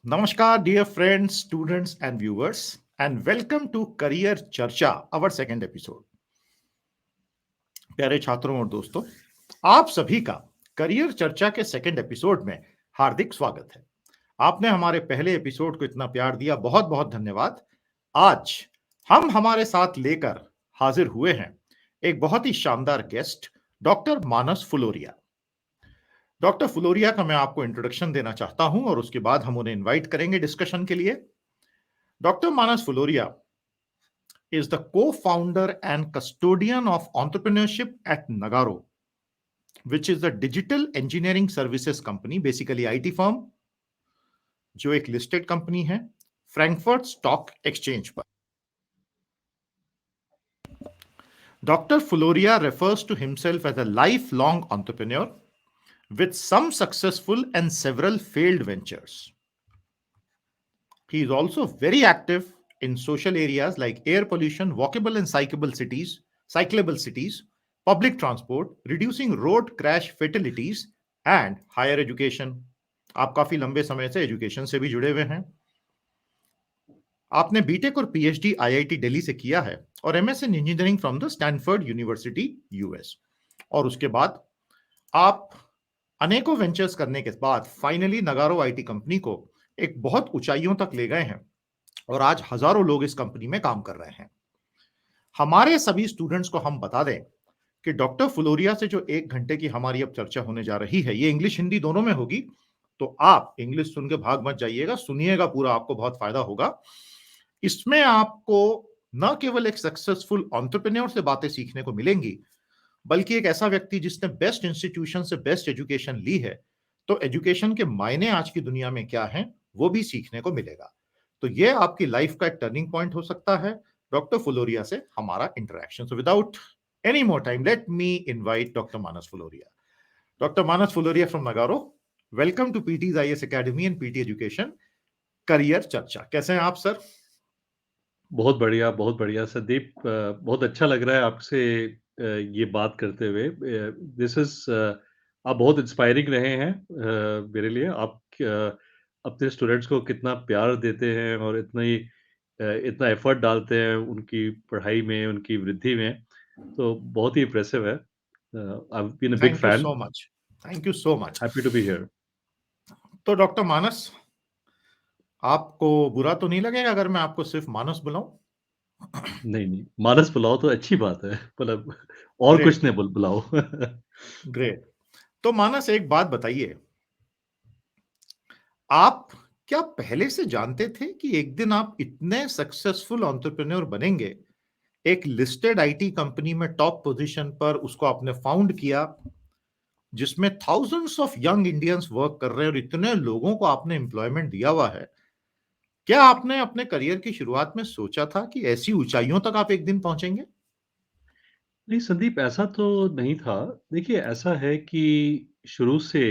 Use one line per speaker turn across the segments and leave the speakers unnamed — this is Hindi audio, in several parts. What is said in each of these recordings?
Namaskar, dear friends, students, and viewers, and welcome to Career Charcha, our second episode. प्यारे छात्रों और दोस्तों, आप सभी का करियर चर्चा के सेकंड एपिसोड में हार्दिक स्वागत है। आपने हमारे पहले एपिसोड को इतना प्यार दिया, बहुत बहुत धन्यवाद। आज हम हमारे साथ लेकर हाजिर हुए हैं एक बहुत ही शानदार guest, doctor Manas Phuloria. Doctor फुलोरिया का मैं आपको इंट्रोडक्शन देना चाहता हूं और उसके बाद हम उन्हें इनवाइट करेंगे डिस्कशन के लिए। Doctor Manas Phuloria is the co-founder and custodian of entrepreneurship at Nagaro, which is a digital engineering services company, basically IT firm, जो एक listed company है फ्रैंकफर्ट स्टॉक एक्सचेंज पर। Dr. Fuloria refers to himself as a lifelong entrepreneur with some successful and several failed ventures. He is also very active in social areas like air pollution, walkable and cyclable cities, public transport, reducing road crash fatalities and higher education. आप काफी लंबे समय से एजुकेशन से भी जुड़े हुए हैं। आपने बीटेक और पीएचडी आईआईटी दिल्ली से किया है और MS in engineering from the Stanford university US. और उसके बाद आप अनेकों वेंचर्स करने के बाद फाइनली नगारो आईटी कंपनी को एक बहुत ऊंचाइयों तक ले गए हैं और आज हजारों लोग इस कंपनी में काम कर रहे हैं। हमारे सभी स्टूडेंट्स को हम बता दें कि डॉक्टर फुलोरिया से जो 1 घंटे की हमारी अब चर्चा होने जा रही है, ये इंग्लिश हिंदी दोनों में होगी, तो आप इंग्लिश सुन के भाग मत जाइएगा, सुनिएगा पूरा, आपको बहुत फायदा होगा। इसमें आपको न केवल एक सक्सेसफुल एंटरप्रेन्योर से बातें सीखने को मिलेंगी, बल्कि एक ऐसा व्यक्ति जिसने बेस्ट इंस्टीट्यूशन से बेस्ट एजुकेशन ली है, तो एजुकेशन के मायने आज की दुनिया में क्या हैं, वो भी सीखने को मिलेगा। तो ये आपकी लाइफ का एक टर्निंग पॉइंट हो सकता है, डॉक्टर फुलोरिया से हमारा interaction. So without any more time, let me invite doctor Manas Phuloria. Doctor Manas Phuloria from Nagarro, welcome to PT's IAS academy and PT education career चर्चा। कैसे हैं आप सर?
बहुत बढ़िया संदीप। बहुत अच्छा लग रहा है आपसे ये बात करते हुए। दिस इज़ आप बहुत इंस्पायरिंग रहे हैं मेरे लिए। आप अपने स्टूडेंट्स को कितना प्यार देते हैं और इतना एफर्ट डालते हैं उनकी पढ़ाई में, उनकी वृद्धि में, तो बहुत ही इम्प्रेसिव है। I have been a big
thank you
fan.
So much. Thank you so much.
Happy to be here.
तो डॉक्टर मानस, आपको बुरा तो नहीं लगेगा अगर मैं आपको सिर्फ मानस बुलाऊं?
नहीं, मानस बुलाओ तो अच्छी बात है। मतलब और कुछ
ग्रेट,
नहीं बुलाओ।
ग्रेट। तो मानस एक बात बताइए, आप क्या पहले से जानते थे कि एक दिन आप इतने सक्सेसफुल एंटरप्रेन्योर बनेंगे? एक लिस्टेड आईटी कंपनी में टॉप पोजीशन पर उसको आपने फाउंड किया, जिसमें thousands of young Indians work कर रहे हैं और इतने लोगों को आपने एम्प्लॉयमेंट दिया हुआ है। क्या आपने अपने करियर की शुरुआत में सोचा था कि ऐसी ऊंचाइयों तक आप एक दिन पहुंचेंगे?
नहीं संदीप, ऐसा तो नहीं था। देखिए, ऐसा है कि शुरू से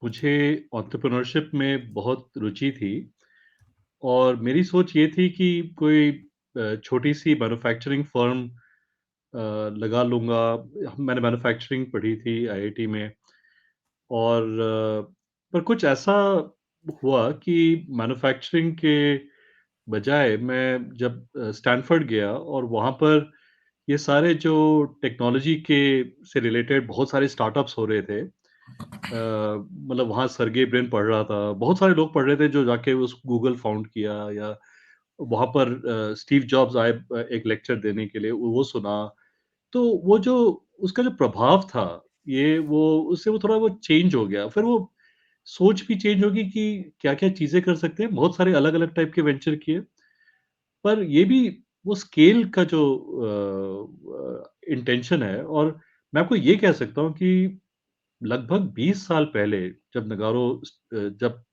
मुझे एंटरप्रेन्योरशिप में बहुत रुचि थी और मेरी सोच ये थी कि कोई छोटी-सी मैन्युफैक्चरिंग फर्म लगा लूँगा। मैंने मैन्युफैक्चरिंग पढ़ी थी आईआईटी में और पर कुछ ऐसा हुआ कि मैन्युफैक्चरिंग के बजाय मैं जब स्टैनफोर्ड गया और वहाँ पर ये सारे जो टेक्नोलॉजी के से रिलेटेड बहुत सारे स्टार्टअप्स हो रहे थे। मतलब वहाँ सर्गेई ब्रिन पढ़ रहा था, बहुत सारे लोग पढ़ रहे थे जो जाके उस गूगल फाउंड किया या वहाँ पर स्टीव जॉब्स आए एक लेक्चर देने के लिए, वो सुना। तो वो जो उसका जो प्रभाव था, ये वो उससे वो थोड़ा वो चेंज हो गया। फिर वो सोच भी चेंज होगी कि क्या-क्या चीज़ें कर सकते हैं, बहुत सारे अलग-अलग टाइप के वेंचर किए। पर ये भी वो स्केल का जो इंटेंशन है और मैं आपको ये कह सकता हूँ कि लगभग 20 साल पहले जब नगारो जब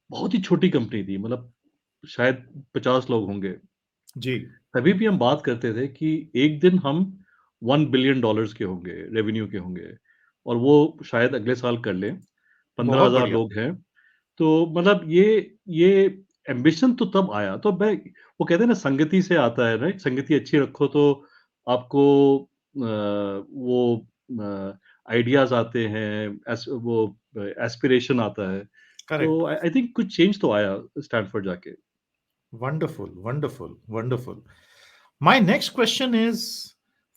बहुत ही छोटी कंपनी थी, मतलब शायद 50 लोग होंगे,
जी।
तभी भी हम बात करते थे कि एक दिन हम $1 बिलियन के होंगे, रेवेन्यू के होंगे और वो शायद अगले साल कर लें।
बहुत
15,000
बढ़िया।
लोग हैं। तो मतलब ये एम्बिशन तो तब आया, तो मैं वो कहते हैं ना संगति से आता है, राइट? संगति अच्छी रखो तो आपको वो आइडियाज़ आते हैं, वो एस्पिरेशन आता है। तो
करेक्ट।
आई थिंक कुछ चेंज तो आया स्टैनफोर्ड जाके।
Wonderful, wonderful, wonderful. My next question is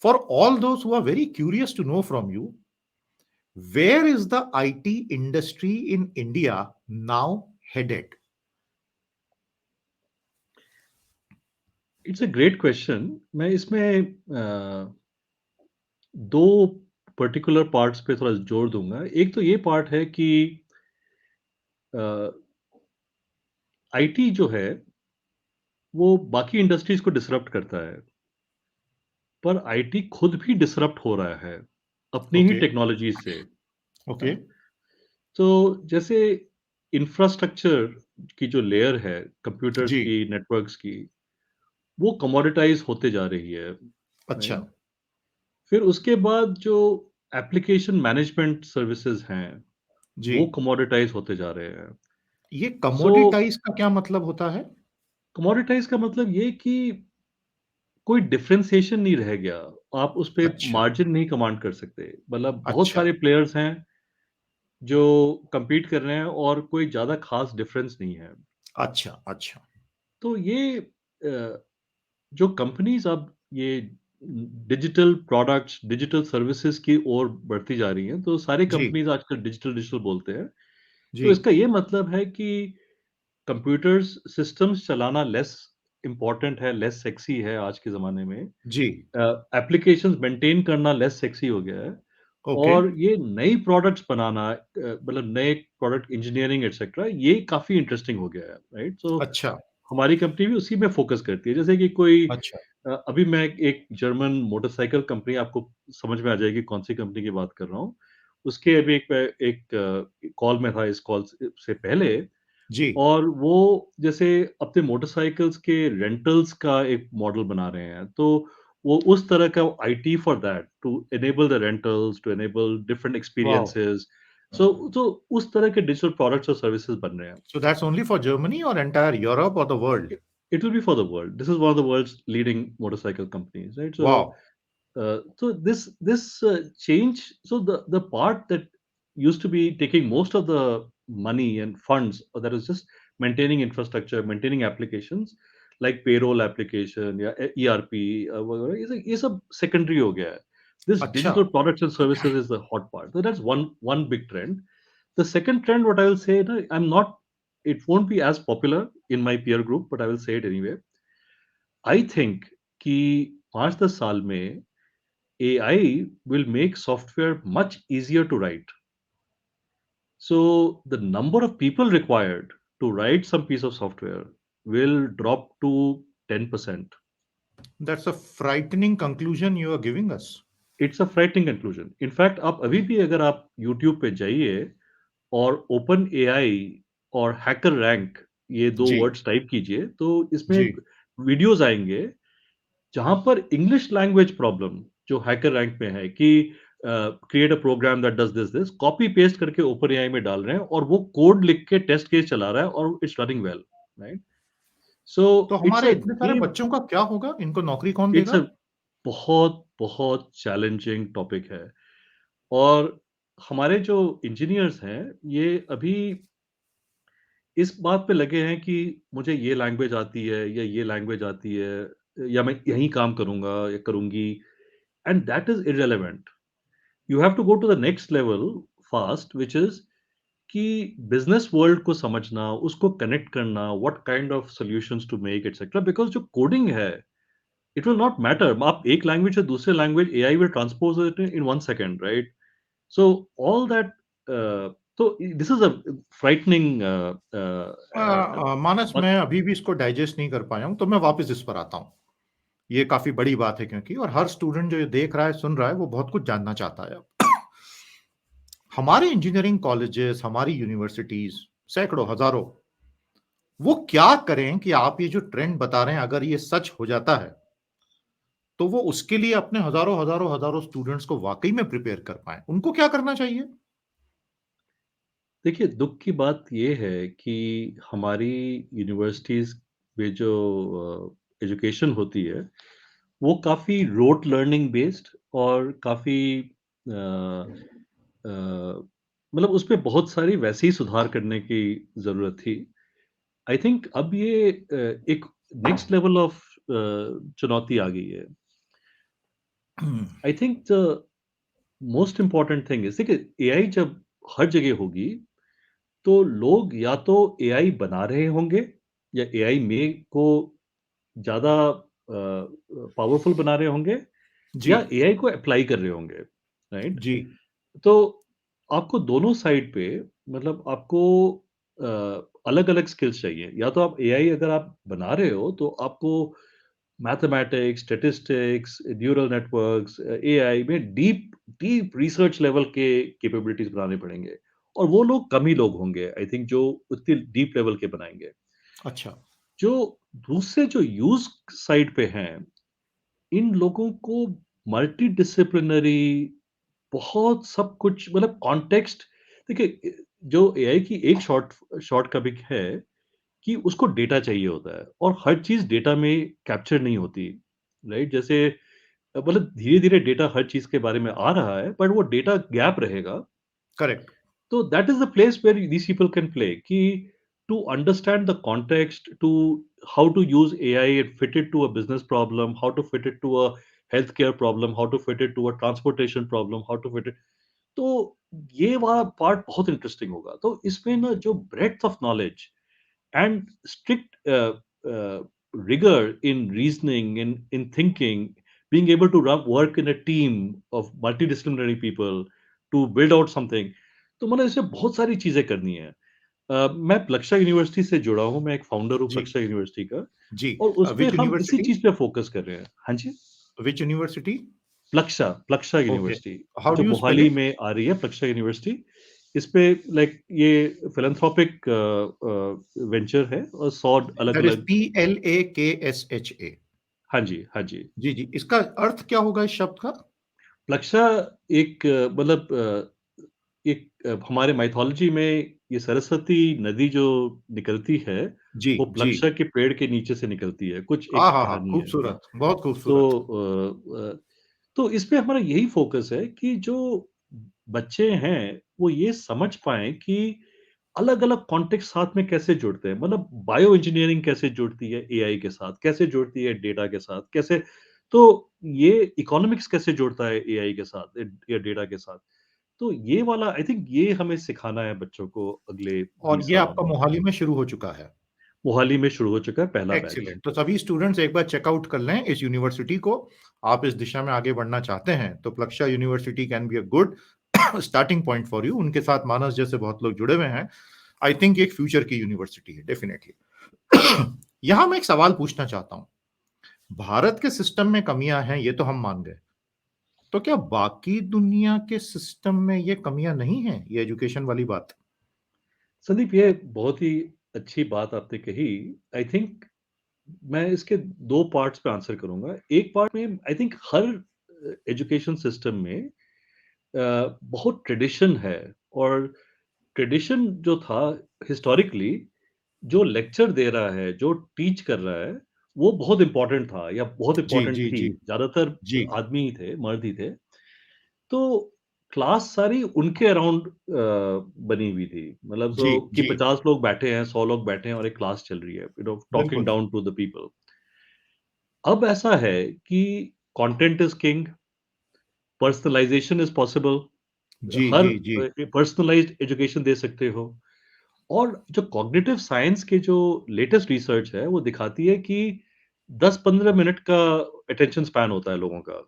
for all those who are very curious to know from you, where is the IT industry in India now headed?
It's a great question. मैं इसमें दो पर्टिकुलर पार्ट्स पे थोड़ा जोर दूंगा। एक तो ये पार्ट है कि आईटी जो है वो बाकी इंडस्ट्रीज को डिसरप्ट करता है, पर आईटी खुद भी डिसरप्ट हो रहा है अपनी ही
Okay,
टेक्नोलॉजी से। हाँ,
okay,
तो जैसे इंफ्रास्ट्रक्चर की जो लेयर है कंप्यूटर्स
जी,
की, नेटवर्क्स की, वो कमोडिटाइज होते जा रही है,
अच्छा,
राइट? फिर उसके बाद जो एप्लीकेशन मैनेजमेंट सर्विसेज हैं,
जी।
वो कमोडिटाइज होते जा रहे हैं।
ये
सो
कमोडिटाइज का क्या मतलब होता है?
कमोडिटाइज का मतलब ये कि कोई डिफरेंशिएशन नहीं रह गया। आप उस पे
अच्छा,
मार्जिन नहीं कमांड कर सकते। मतलब बहुत
अच्छा,
सारे प्लेयर्स हैं जो compete कर रहे हैं और कोई ज़्यादा खास डिफरेंस नहीं है।
अच्छा, अच्छा,
तो ये जो कंपनीज़ अब ये डिजिटल प्रोडक्ट्स, डिजिटल सर्विसेज़ की ओर बढ़ती जा रही हैं, तो सारी
जी,
कंपनीज़ आजकल डिजिटल डिजिटल बोलते हैं।
जी,
तो इसका ये मतलब है कि कंप्यूटर्स सिस्टम्स चलाना लेस इम्पोर्टेंट है, लेस सेक्सी है आज के ज़माने में।
जी,
एप्लीकेशंस मेंटेन करना लेस सेक्सी हो गया है।
ओके,
और ये नई प्रोडक्ट्स बनाना, मतलब नए प्रोडक्ट इंजीनियरिंग एटसेट्रा, ये काफ़ी इंटरेस्टिंग हो गया है, राइट? सो
अच्छा,
हमारी कंपनी भी उसी में फ़ोकस करती है। जैसे कि कोई
अच्छा,
अभी मैं एक जर्मन मोटरसाइकिल कंपनी, आपको समझ में आ जाएगी कौन-सी कंपनी की बात कर रहा हूँ। उसके अभी एक कॉल में था, इस कॉल से पहले।
जी,
और वो जैसे अपने मोटरसाइकिल्स के रेंटल्स का एक मॉडल बना रहे हैं। तो वो उस तरह का IT for that, to enable the rentals, to enable different
wow!
Experiences. So उस तरह के डिजिटल प्रोडक्ट्स और सर्विसेज बन रहे हैं।
So that's only for Germany or entire Europe or the world?
It will be for the world. This is one of the world's leading motorcycle companies, right? So
Wow!
this change, so the part that used to be taking most of the money and funds, that is just maintaining infrastructure, maintaining applications like payroll application, yeah, ERP, वगैरह, ये सब secondary हो गया है. This
अच्छा,
digital products and services is the hot part. So that's one big trend. The second trend, what I will say, no, I'm not, it won't be as popular in my peer group, but I will say it anyway. I think कि 5-10 साल में AI will make software much easier to write. So the number of people required to write some piece of software will drop to 10%.
that's a frightening conclusion you are giving us.
It's a frightening conclusion. In fact, आप अभी भी अगर आप YouTube पे जाइए और ओपन एआई और हैकर रैंक, ये दो
जी,
वर्ड्स टाइप कीजिए, तो इसमें
जी,
वीडियोस आएंगे जहां पर इंग्लिश लैंग्वेज प्रॉब्लम जो हैकर रैंक में है कि create a program that does this copy paste करके ओपन एआई में डाल रहे हैं और वो कोड लिख के टेस्ट केस चला रहा है और इट्स रनिंग वेल, राइट? सो
तो
इट्स
हमारे
अ
इतने सारे
गेम,
बच्चों का क्या होगा? इनको नौकरी कौन
इट्स अ
देगा?
बहुत बहुत चैलेंजिंग टॉपिक है। और हमारे जो इंजीनियर्स हैं, ये अभी इस बात पे लगे हैं कि मुझे ये लैंग्वेज आती है या ये लैंग्वेज आती है या मैं यहीं काम करूंगा या करूंगी, and that is irrelevant. You have to go to the next level fast, which is कि बिजनेस वर्ल्ड को समझना, उसको कनेक्ट करना, what kind of solutions to make etcetera, because जो कोडिंग है, इट विल नॉट मैटर। आप एक लैंग्वेज से दूसरे language, AI will transpose it in 1 second, right? So all that, तो this is a frightening
Manas,
but
मैं अभी भी इसको डाइजेस्ट नहीं कर पाया हूँ, तो मैं वापस इस पर आता हूँ। ये काफ़ी बड़ी बात है क्योंकि और हर स्टूडेंट जो ये देख रहा है, सुन रहा है, वो बहुत कुछ जानना चाहता है अब। हमारे इंजीनियरिंग कॉलेजेस, हमारी यूनिवर्सिटीज़, सैकड़ों, हज़ारों, वो क्या करें कि आप ये जो ट्रेंड बता रहे हैं, अगर ये सच हो जाता है, तो वो उसके लिए अपने हज़ारों, हज़ारों, हज़ारों स्टूडेंट्स को वाक़ई में प्रिपेयर कर पाएँ। उनको क्या करना चाहिए?
देखिए, दुःख की बात ये है कि हमारी यूनिवर्सिटीज़ में जो एजुकेशन होती है, वो काफ़ी रोट लर्निंग बेस्ड और काफ़ी अ मतलब उसपे बहुत सारी वैसे ही सुधार करने की ज़रूरत थी। आई थिंक अब ये एक नेक्स्ट लेवल ऑफ चुनौती आ गई है। I think the most important thing is देखिए एआई जब हर जगह होगी, तो लोग या तो एआई बना रहे होंगे या एआई में को ज़्यादा पावरफुल बना रहे होंगे
जी,
या एआई को अप्लाई कर रहे होंगे, राइट?
जी,
तो आपको दोनों साइड पे मतलब आपको अलग-अलग स्किल्स चाहिए। या तो आप एआई अगर आप बना रहे हो, तो आपको mathematics, statistics, neural networks, AI में डीप डीप रिसर्च लेवल के कैपेबिलिटीज़ बनाने पड़ेंगे और वो लोग कम ही लोग होंगे आई थिंक जो उतनी डीप लेवल के बनाएँगे।
अच्छा,
जो दूसरे जो यूज़ साइड पे हैं, इन लोगों को मल्टीडिसिप्लिनरी बहुत सब कुछ मतलब कॉन्टेक्स्ट देखिए जो एआई की एक शॉर्ट कमिक है कि उसको डेटा चाहिए होता है और हर चीज़ डेटा में कैप्चर नहीं होती, राइट? जैसे मतलब धीरे-धीरे डेटा हर चीज़ के बारे में आ रहा है, बट वो डेटा गैप रहेगा।
Correct,
So that is the place where these people can play. Ki to understand the context, to how to use AI and fit it to a business problem, how to fit it to a healthcare problem, how to fit it to a transportation problem, how to fit it. तो ये वाला पार्ट बहुत इंटरेस्टिंग होगा। तो इसमें ना जो breadth of knowledge and strict rigor in reasoning, in thinking, being able to work in a team of multidisciplinary people to build out something. तो मतलब इसमें बहुत सारी चीजें करनी है। मैं प्लक्षा यूनिवर्सिटी से जुड़ा हूँ, मैं एक फाउंडर हूँ
जी,
प्लक्षा यूनिवर्सिटी का
जी।
और उसपे
व्हिच
हम इसी
यूनिवर्सिटी?
चीज पे फोकस कर रहे हैं। हाँ जी,
which university?
Plaksha Plaksha
okay,
university
how
जो
do you spell
Mohali
it?
में आ रही है प्लक्षा यूनिवर्सिटी। इस पे लाइक ये फिलैंथ्रोपिक वेंचर है और 100
दैट इज़
अलग-अलग।
PLAKSHA।
हाँ जी, हाँ जी।
जी, जी। इसका अर्थ क्या होगा इस शब्द का?
प्लक्षा एक मतलब एक हमारे माइथोलॉजी में ये सरस्वती नदी जो निकलती है,
जी,
वो
जी।
प्लक्षा के पेड़ के नीचे से निकलती है, कुछ एक
आहाहा!
कहानी है। हाँ,
खूबसूरत, बहुत
तो
खूबसूरत।
तो इसमें हमारा यही फ़ोकस है कि जो बच्चे हैं, वो ये समझ पाएँ कि अलग-अलग कॉन्टेक्स्ट साथ में कैसे जुड़ते हैं। मतलब बायो इंजीनियरिंग कैसे जुड़ती है एआई के साथ, कैसे जुड़ती है डेटा के साथ, कैसे तो ये इकोनॉमिक्स कैसे जुड़ता है एआई के साथ या डेटा के साथ। तो ये वाला आई थिंक ये हमें सिखाना है बच्चों को अगले
और
20
ये
सालों
आपका
में।
मोहाली में शुरू हो चुका है।
मोहाली में शुरू हो चुका है पहला बैच।
एक्सीलेंट। तो सभी स्टूडेंट्स एक बार चेकआउट कर लें इस यूनिवर्सिटी को। आप इस दिशा में आगे बढ़ना चाहते हैं, तो Plaksha university can be a good starting point for you. उनके साथ मानस जैसे बहुत लोग जुड़े हुए हैं। आई थिंक एक फ्यूचर की यूनिवर्सिटी है, डेफिनिटली। यहाँ मैं एक सवाल पूछना चाहता हूँ। भारत के सिस्टम में कमियां हैं, ये तो हम मान गए। तो क्या बाकी दुनिया के सिस्टम में ये कमियां नहीं हैं, ये एजुकेशन वाली बात?
संदीप ये बहुत ही अच्छी बात आपने कही। आई थिंक मैं इसके 2 पार्ट्स पे आंसर करूँगा। एक पार्ट में I think her education system में बहुत ट्रेडिशन है और ट्रेडिशन जो था हिस्टोरिकली जो लेक्चर दे रहा है, जो टीच कर रहा है, वो बहुत इम्पोर्टेंट था या बहुत
जी,
इम्पोर्टेंट
जी,
थी।
जी,
ज़्यादातर
जी,
आदमी ही थे, मर्द ही थे। तो क्लास सारी उनके अराउंड बनी हुई थी। मतलब
जी,
सो कि
जी,
50 लोग बैठे हैं, 100 लोग बैठे हैं और एक क्लास चल रही है, टॉकिंग
बिल्कुल।
Down to the people. अब ऐसा है कि content is king, personalisation is possible.
जी,
हर
जी, जी,
पर्सनलाइज़्ड एजुकेशन दे सकते हो और जो कॉग्निटिव साइंस के जो लेटेस्ट रिसर्च है, वो दिखाती है कि 10-15 मिनट का अटेंशन स्पैन होता है लोगों का।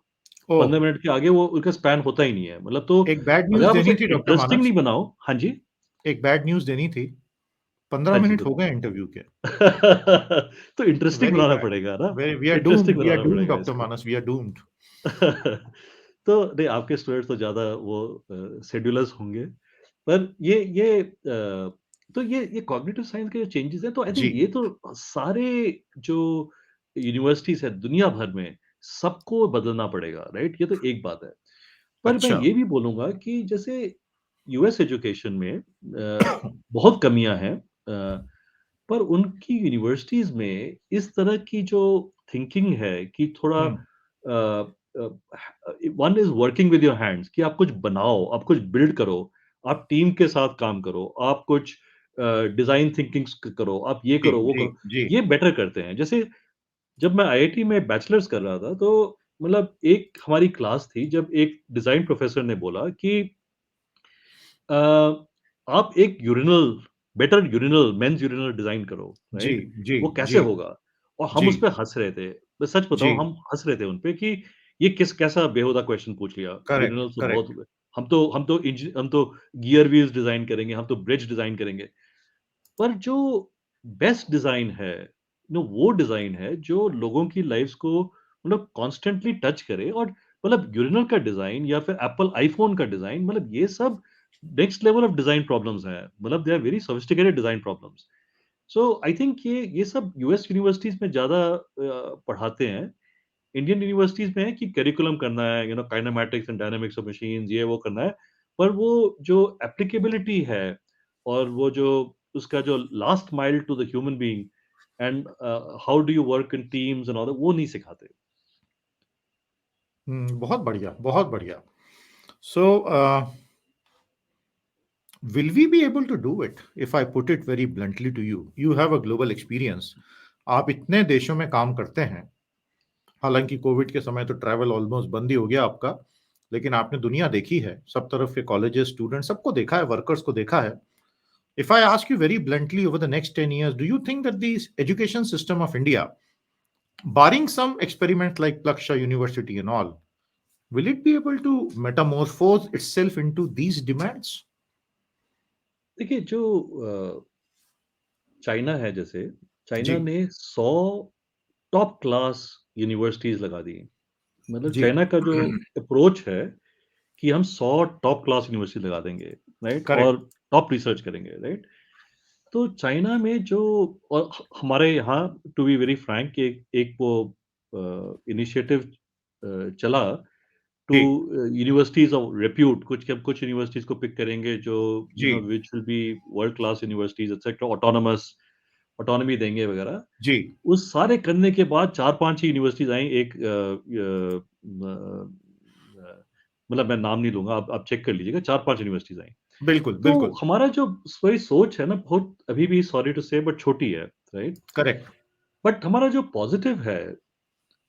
ओह!
15 मिनट के आगे वो उनका स्पैन होता ही नहीं है। मतलब तो
एक बैड
अगर
न्यूज़
आप उसे
देनी थी डॉक्टर
इंटरेस्टिंग
मानस,
नहीं बनाओ। हाँ जी।
एक बैड न्यूज़ देनी थी। 15
हाँ जी,
मिनट हो गए
बताइए।
इंटरव्यू के।
तो इंटरेस्टिंग
वेरी
बनाना
बैड।
पड़ेगा ना,
वेरी
इंटरेस्टिंग
वी आर
बनाना
डूम्ड
पड़ेगा
डॉक्टर
इसको।
Manas, we are doomed.
तो नहीं आपके स्टूडेंट्स तो ज़्यादा वो शेड्यूलर्स होंगे। पर तो ये कॉग्निटिव साइंस के जो चेंजेस हैं तो आई
जी,
थिंक ये तो सारे जो यूनिवर्सिटीज़ हैं दुनिया भर में सबको बदलना पड़ेगा, राइट? ये तो एक बात है। पर मैं
अच्छा।
ये भी बोलूँगा कि जैसे यूएस एजुकेशन में बहुत कमियाँ हैं पर उनकी यूनिवर्सिटीज़ में इस तरह की जो थिंकिंग है कि थोड़ा
हुँ,
one is working with your hands कि आप कुछ बनाओ, आप कुछ बिल्ड करो, आप टीम के साथ काम करो, आप कुछ डिज़ाइन थिंकिंग्स करो, आप ये
जी,
करो, वो
जी,
करो,
जी,
ये बेटर करते हैं। जैसे जब मैं आईआईटी में बैचलर्स कर रहा था, तो मतलब एक हमारी क्लास थी, जब एक डिज़ाइन प्रोफ़ेसर ने बोला कि अ, आप एक better urinal, men's urinal design करो,
जी,
राइट?
जी,
वो कैसे
जी,
होगा? और हम
जी,
उस पे हँस रहे थे। मैं सच
जी,
बताऊँ, हम हँस रहे थे उन पे कि ये कैसा बेहुदा क्वेश्चन पूछ लिया।
करेक्ट,
यूरिनल तो
करेक्ट।
बहुत, हम तो गियर व्हील्स डिज़ाइन करेंगे, हम तो ब्रिज डिज़ाइन करेंगे। पर जो बेस्ट डिज़ाइन है, वो डिज़ाइन है जो लोगों की लाइफ़्स को मतलब कॉन्स्टेंटली टच करे। और मतलब यूरिनल का डिज़ाइन या फिर एप्पल आईफ़ोन का डिज़ाइन, मतलब ये सब next level of design problems हैं। मतलब they are very sophisticated design problems. So I think ये सब यूएस यूनिवर्सिटीज़ में ज़्यादा पढ़ाते हैं। इंडियन यूनिवर्सिटीज़ में है कि करिकुलम करना है, kinematics and dynamics of machines, ये वो करना है। पर वो जो एप्लीकेबिलिटी है, और वो जो उसका जो last mile to the human being and how do you work in teams and all that, वो नहीं सिखाते।
बहुत बढ़िया, बहुत बढ़िया। सो will we be able to do it if I put it very bluntly to you? You have a global experience. आप इतने देशों में काम करते हैं, हालांकि कोविड के समय तो ट्रैवल ऑलमोस्ट बंद ही हो गया आपका, लेकिन आपने दुनिया देखी है, सब तरफ के कॉलेजेस, स्टूडेंट सबको देखा है, वर्कर्स को देखा है. If I ask you very bluntly over the next 10 years, do you think that the education system of India, barring some experiments like Plaksha University and all, will it be able to metamorphose itself into these demands?
देखिए, जो चाइना है, जैसे चाइना
जी,
ने 100 टॉप क्लास यूनिवर्सिटीज़ लगा दी। मतलब
जी,
चाइना का जो अप्रोच है कि हम 100 टॉप क्लास यूनिवर्सिटी लगा देंगे, राइट?
करेक्ट.
और टॉप रिसर्च करेंगे, राइट? तो चाइना में जो, और हमारे यहाँ, टू बी वेरी फ्रैंक, एक एक वो इनिशिएटिव चला टू
जी,
यूनिवर्सिटीज ऑफ रिप्यूट, कुछ यूनिवर्सिटीज को पिक करेंगे जो
जी,
which will be world class universities etcetera, autonomy देंगे वगैरह।
जी,
उस सारे करने के बाद 4-5 ही यूनिवर्सिटीज आई। एक मतलब मैं नाम नहीं लूंगा, आप चेक कर लीजिएगा, 4-5 यूनिवर्सिटीज आई।
बिल्कुल,
तो
बिल्कुल,
हमारा जो वही सोच है ना, बहुत अभी भी, सॉरी टू से, बट छोटी है, राइट?
करेक्ट.
बट हमारा जो पॉजिटिव है,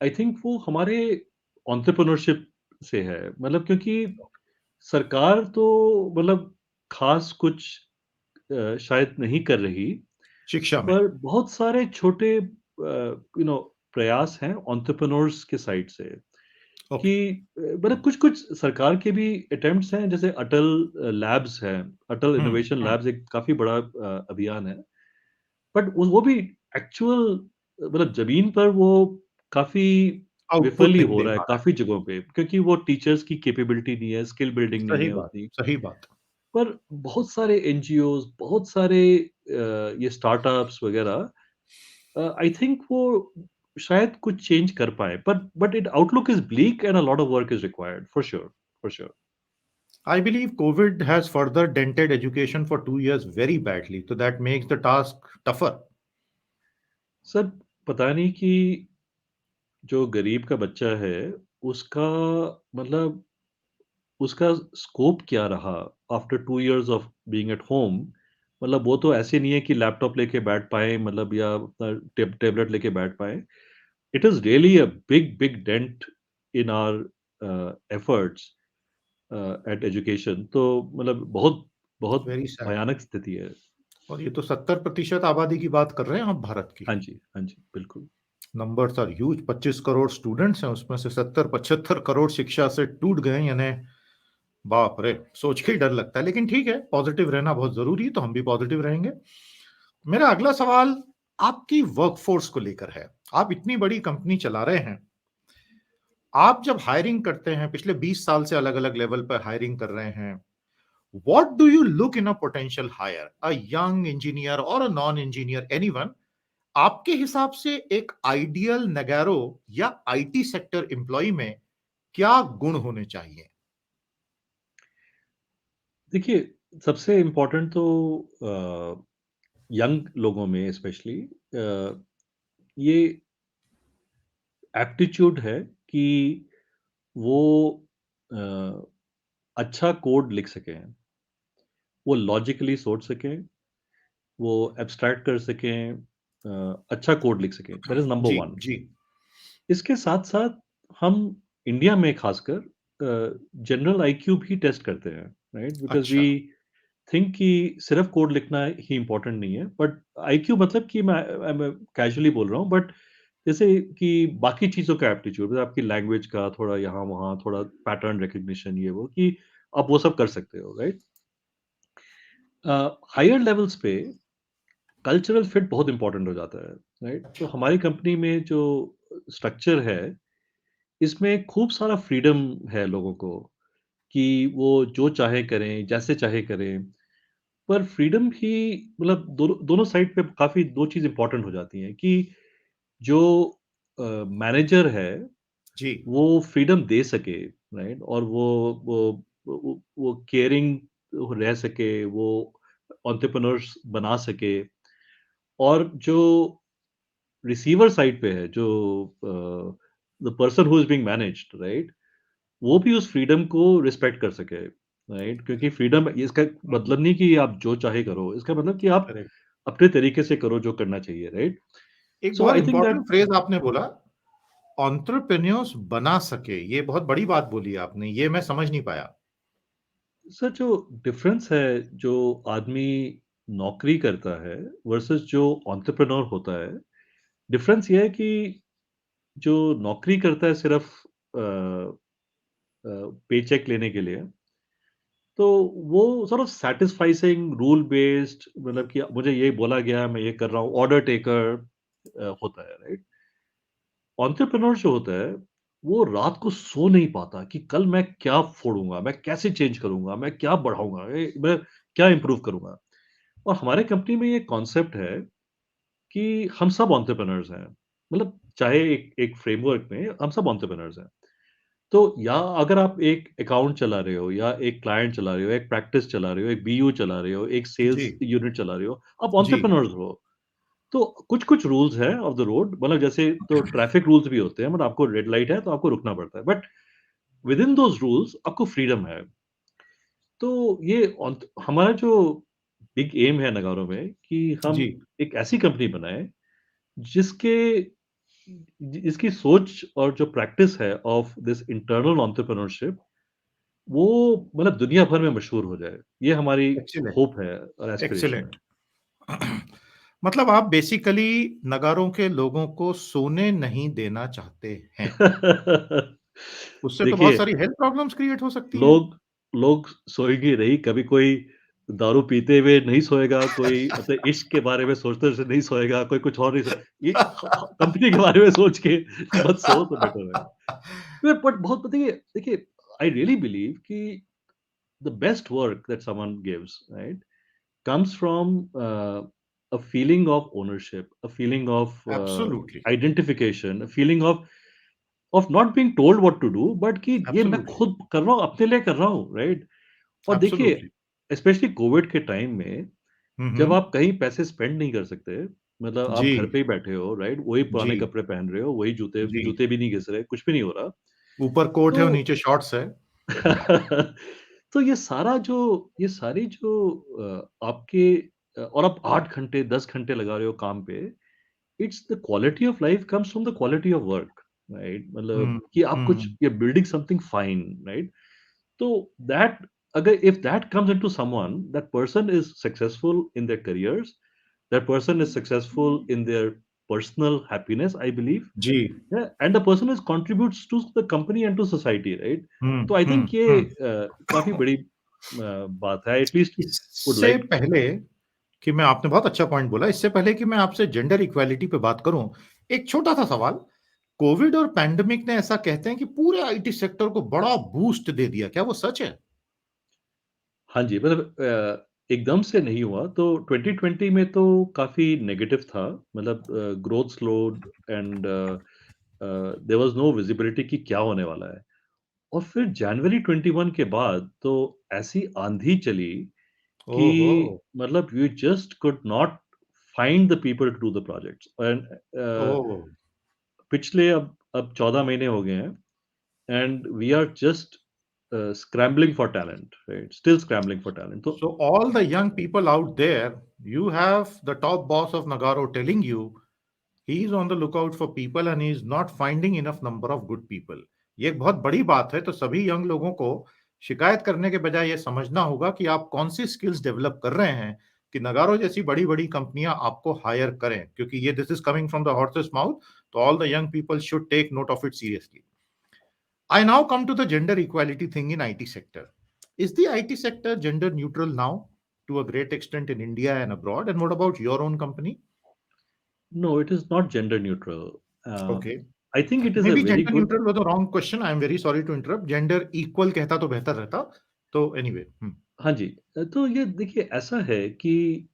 आई थिंक वो हमारे एंटरप्रेन्योरशिप से है। मतलब क्योंकि सरकार तो मतलब खास कुछ शायद नहीं कर रही,
शिक्षा में.
पर बहुत सारे छोटे प्रयास हैं एंटरप्रेन्योर्स के साइड से कि
ओके.
मतलब कुछ-कुछ सरकार के भी अटेम्प्ट्स हैं, जैसे अटल लैब्स है, अटल
हुँ,
इनोवेशन
हुँ.
लैब्स एक काफ़ी बड़ा अभियान है। बट वो भी एक्चुअल मतलब ज़मीन पर वो काफ़ी विफल
आउटपुट
ही
नहीं
हो
दे
रहा है
पा रहा है.
काफ़ी जगहों पे, क्योंकि वो टीचर्स की कैपेबिलिटी नहीं है, स्किल बिल्डिंग नहीं
सही
है
बात,
उतनी।
सही बात.
पर बहुत सारे एनजीओज़, बहुत सारे ये स्टार्टअप्स वगैरह, आई थिंक वो शायद कुछ चेंज कर पाएँ, but it outlook is bleak and a lot of work is required for sure, for sure.
I believe COVID has further dented education for 2 years very badly, so that makes the task tougher.
Sir, पता नहीं कि जो गरीब का बच्चा है, उसका मतलब उसका स्कोप क्या रहा after 2 years of being at home. मतलब वो तो ऐसे नहीं है कि लैपटॉप लेके बैठ पाए, मतलब या अपना टैबलेट लेके बैठ पाए। It is really a big, big dent in our efforts at education. तो मतलब बहुत, बहुत
वेरी सैड.
भयानक स्थिति है।
और ये तो 70% आबादी की बात कर रहे हैं आप भारत की.
हाँ जी, बिल्कुल।
Numbers are huge. 25 crore students हैं, उसमें से 70-75 करोड़ शिक्षा से टूट गए, यानी बाप रे, सोच के ही डर लगता है. लेकिन ठीक है, पॉजिटिव रहना बहुत जरूरी है, तो हम भी पॉजिटिव रहेंगे. मेरा अगला सवाल आपकी वर्कफोर्स को लेकर है. आप इतनी बड़ी कंपनी चला रहे हैं, आप जब हायरिंग करते हैं, पिछले 20 साल से अलग अलग लेवल पर हायरिंग कर रहे हैं, what do you look in a potential hire, a young engineer or a non engineer, anyone? आपके हिसाब से एक आइडियल नगैरो या आईटी सेक्टर एम्प्लॉय में क्या गुण होने चाहिए?
देखिए, सबसे इम्पोर्टेंट तो यंग लोगों में स्पेशली ये एप्टीट्यूड है कि वो अ, अच्छा कोड लिख सकें। वो लॉजिकली सोच सकें, वो एब्स्ट्रैक्ट कर सकें, अच्छा कोड लिख सकें। दैट इज़ नंबर
जी,
1।
जी।
इसके साथ-साथ हम इंडिया में खासकर जनरल आईक्यू भी टेस्ट करते हैं, राइट? बिकॉज़ वी
अच्छा,
थिंक कि सिर्फ़ कोड लिखना ही इम्पोर्टेंट नहीं है, बट आईक्यू मतलब कि मैं कैजुअली बोल रहा हूँ, बट जैसे कि बाकी चीज़ों का एप्टीट्यूड, मतलब आपकी लैंग्वेज का थोड़ा यहाँ-वहाँ, थोड़ा पैटर्न रिकॉग्निशन, ये वो, कि आप वो सब कर सकते हो, राइट? हायर लेवल्स पे कल्चरल फिट बहुत इम्पोर्टेंट हो जाता है, राइट? तो
अच्छा।
हमारी कंपनी में जो स्ट्रक्चर है, इसमें खूब सारा फ्रीडम है लोगों को कि वो जो चाहे करें, जैसे चाहे करें। पर फ्रीडम ही, मतलब दोनों दोनों साइड पे काफ़ी 2 चीज़ इम्पोर्टेंट हो जाती हैं कि जो मैनेजर है,
जी,
वो फ्रीडम दे सके, राइट? और वो केयरिंग रह सके, वो एंटरप्रेन्योर्स बना सके, और जो रिसीवर साइड पे है, जो the person who is being managed, right? वो भी उस फ्रीडम को रिस्पेक्ट कर सके, राइट? क्योंकि फ्रीडम, इसका मतलब नहीं कि आप जो चाहे करो, इसका मतलब कि आप
करेक्ट।
अपने तरीके से करो जो करना चाहिए, राइट?
एक
सो
बहुत
I think that
important phrase आपने बोला, एंटरप्रेन्योर्स बना सके, ये बहुत बड़ी बात बोली आपने, ये मैं समझ नहीं पाया।
सर, जो डिफरेंस है, जो आदमी नौकरी करता है वर्सेस जो एंटरप्रेन्योर होता है, डिफरेंस ये है कि जो नौकरी करता है सिर्फ पेचेक लेने के लिए, तो वो सॉर्ट ऑफ सैटिस्फाइसिंग रूल बेस्ड, मतलब कि मुझे ये बोला गया, मैं ये कर रहा हूँ, ऑर्डर टेकर होता है, राइट? एंटरप्रेन्योर जो होता है, वो रात को सो नहीं पाता कि कल मैं क्या फोड़ूंगा, मैं कैसे चेंज करूंगा, मैं क्या बढ़ाऊंगा, मैं क्या इंप्रूव करूंगा। और हमारे कंपनी में ये कॉन्सेप्ट है कि हम सब एंटरप्रेन्योर्स हैं, मतलब चाहे एक एक फ्रेमवर्क में हम सब एंटरप्रेन्योर्स हैं। तो या अगर आप एक अकाउंट चला रहे हो, या एक क्लाइंट चला रहे हो, एक प्रैक्टिस चला रहे हो, एक बीयू चला रहे हो, एक
जी,
सेल्स यूनिट चला रहे हो, आप
जी।
एंटरप्रेन्योर्स हो। तो कुछ-कुछ रूल्स हैं ऑफ द रोड, मतलब जैसे तो ट्रैफिक रूल्स भी होते हैं, मतलब आपको रेड लाइट है तो आपको रुकना पड़ता है। But with in those rules आपको फ्रीडम है। तो ये हमारा जो बिग एम है नगारों में, कि हम
जी,
एक ऐसी कंपनी बनाएँ जिसके जिसकी सोच और जो प्रैक्टिस है ऑफ दिस इंटरनल एंटरप्रेन्योरशिप, वो मतलब दुनिया भर में मशहूर हो जाए। ये हमारी
एक्सीलेंट,
होप है और एस्पिरेशन है।
एक्सीलेंट। मतलब आप बेसिकली नगारों के लोगों को सोने नहीं देना चाहते हैं। उससे तो बहुत
देखिए,
सारी हेल्थ प्रॉब्लम्स क्रिएट हो सकती हैं।
लोग लोग सोएंगे नहीं, कभी कोई दारू पीते हुए नहीं सोएगा, कोई अपने इश्क के बारे में सोचते हुए नहीं सोएगा, कोई कुछ और नहीं सो ये ह ह कंपनी के बारे में सोच के मत सो तो बेटर है। बट बहुत देखिए देखिए, आई रियली बिलीव कि the best work that someone gives, right, comes from a feeling of ownership, a feeling of
absolutely,
identification, a feeling of not being told what to do, but कि ये मैं
एब्सोल्युटली,
खुद कर रहा हूँ, अपने लिए कर रहा हूँ, राइट? और देखिए,
एब्सोल्युटली।
स्पेशली कोविड के टाइम में,
हुँ,
जब
हुँ।
आप कहीं पैसे स्पेंड नहीं कर सकते, मतलब आप
जी,
घर पे ही बैठे हो, राइट? वही
जी,
पुराने कपड़े पहन रहे हो, वही जूते
जी।
जूते भी नहीं घिस रहे, कुछ भी नहीं हो रहा।
ऊपर कोट है और
तो
नीचे शॉर्ट्स है।
तो ये सारी जो आपके और आप 8 घंटे, 10 घंटे लगा रहे हो काम पे, it's the quality of life comes from the quality of work, right? मतलब
हुँ,
कि आप कुछ
हुँ।
You are building something fine, right? तो दैट, अगर if that comes into someone, that person is successful in their careers, that person is successful in their personal happiness, I believe.
जी।
Yeah, and the person is contributes to the company and to society, right?
हुँ,
तो आई
हुँ,
थिंक ये
हुँ।
काफ़ी बड़ी बात है, एटलीस्ट वुड
इससे
लाइक।
पहले कि मैं आपने बहुत अच्छा पॉइंट बोला। इससे पहले कि मैं आपसे जेंडर इक्वालिटी पे बात करूँ, एक छोटा-सा सवाल। कोविड और पैंडेमिक ने ऐसा कहते हैं कि पूरे आईटी सेक्टर को बड़ा बूस्ट दे दिया। क्या वो सच है?
हाँ जी, मतलब एकदम से नहीं हुआ, तो 2020 में तो काफ़ी नेगेटिव था, मतलब growth slowed, and there was no visibility कि क्या होने वाला है। और फिर जनवरी 21 के बाद तो ऐसी आँधी चली कि
ओहो!
मतलब you just could not find the people to do the projects, and
ओह!
पिछले अब 14 महीने हो गए हैं, and we are just scrambling for talent, right? Still scrambling for talent. So
So all the young people out there, you have the top boss of Nagaro telling you he is on the lookout for people and he is not finding enough number of good people. ये एक बहुत बड़ी बात है, तो सभी यंग लोगों को शिकायत करने के बजाय ये समझना होगा कि आप कौन सी स्किल्स डेवलप कर रहे हैं कि नगारो जैसी बड़ी-बड़ी कंपनियां आपको हायर करें, क्योंकि ये this is coming from the horse's mouth, तो all the young people should take note of it seriously. I now come to the gender equality thing in IT sector. Is the IT sector gender neutral now to a great extent in India and abroad? And what about your own company?
no, it is not gender neutral.
Okay.
I think it is a
Maybe
very
gender
good.
neutral was the wrong question. I am very sorry to interrupt. Gender equal कहता तो बेहतर रहता. तो anyway.
हाँ जी, तो ये देखिए ऐसा है कि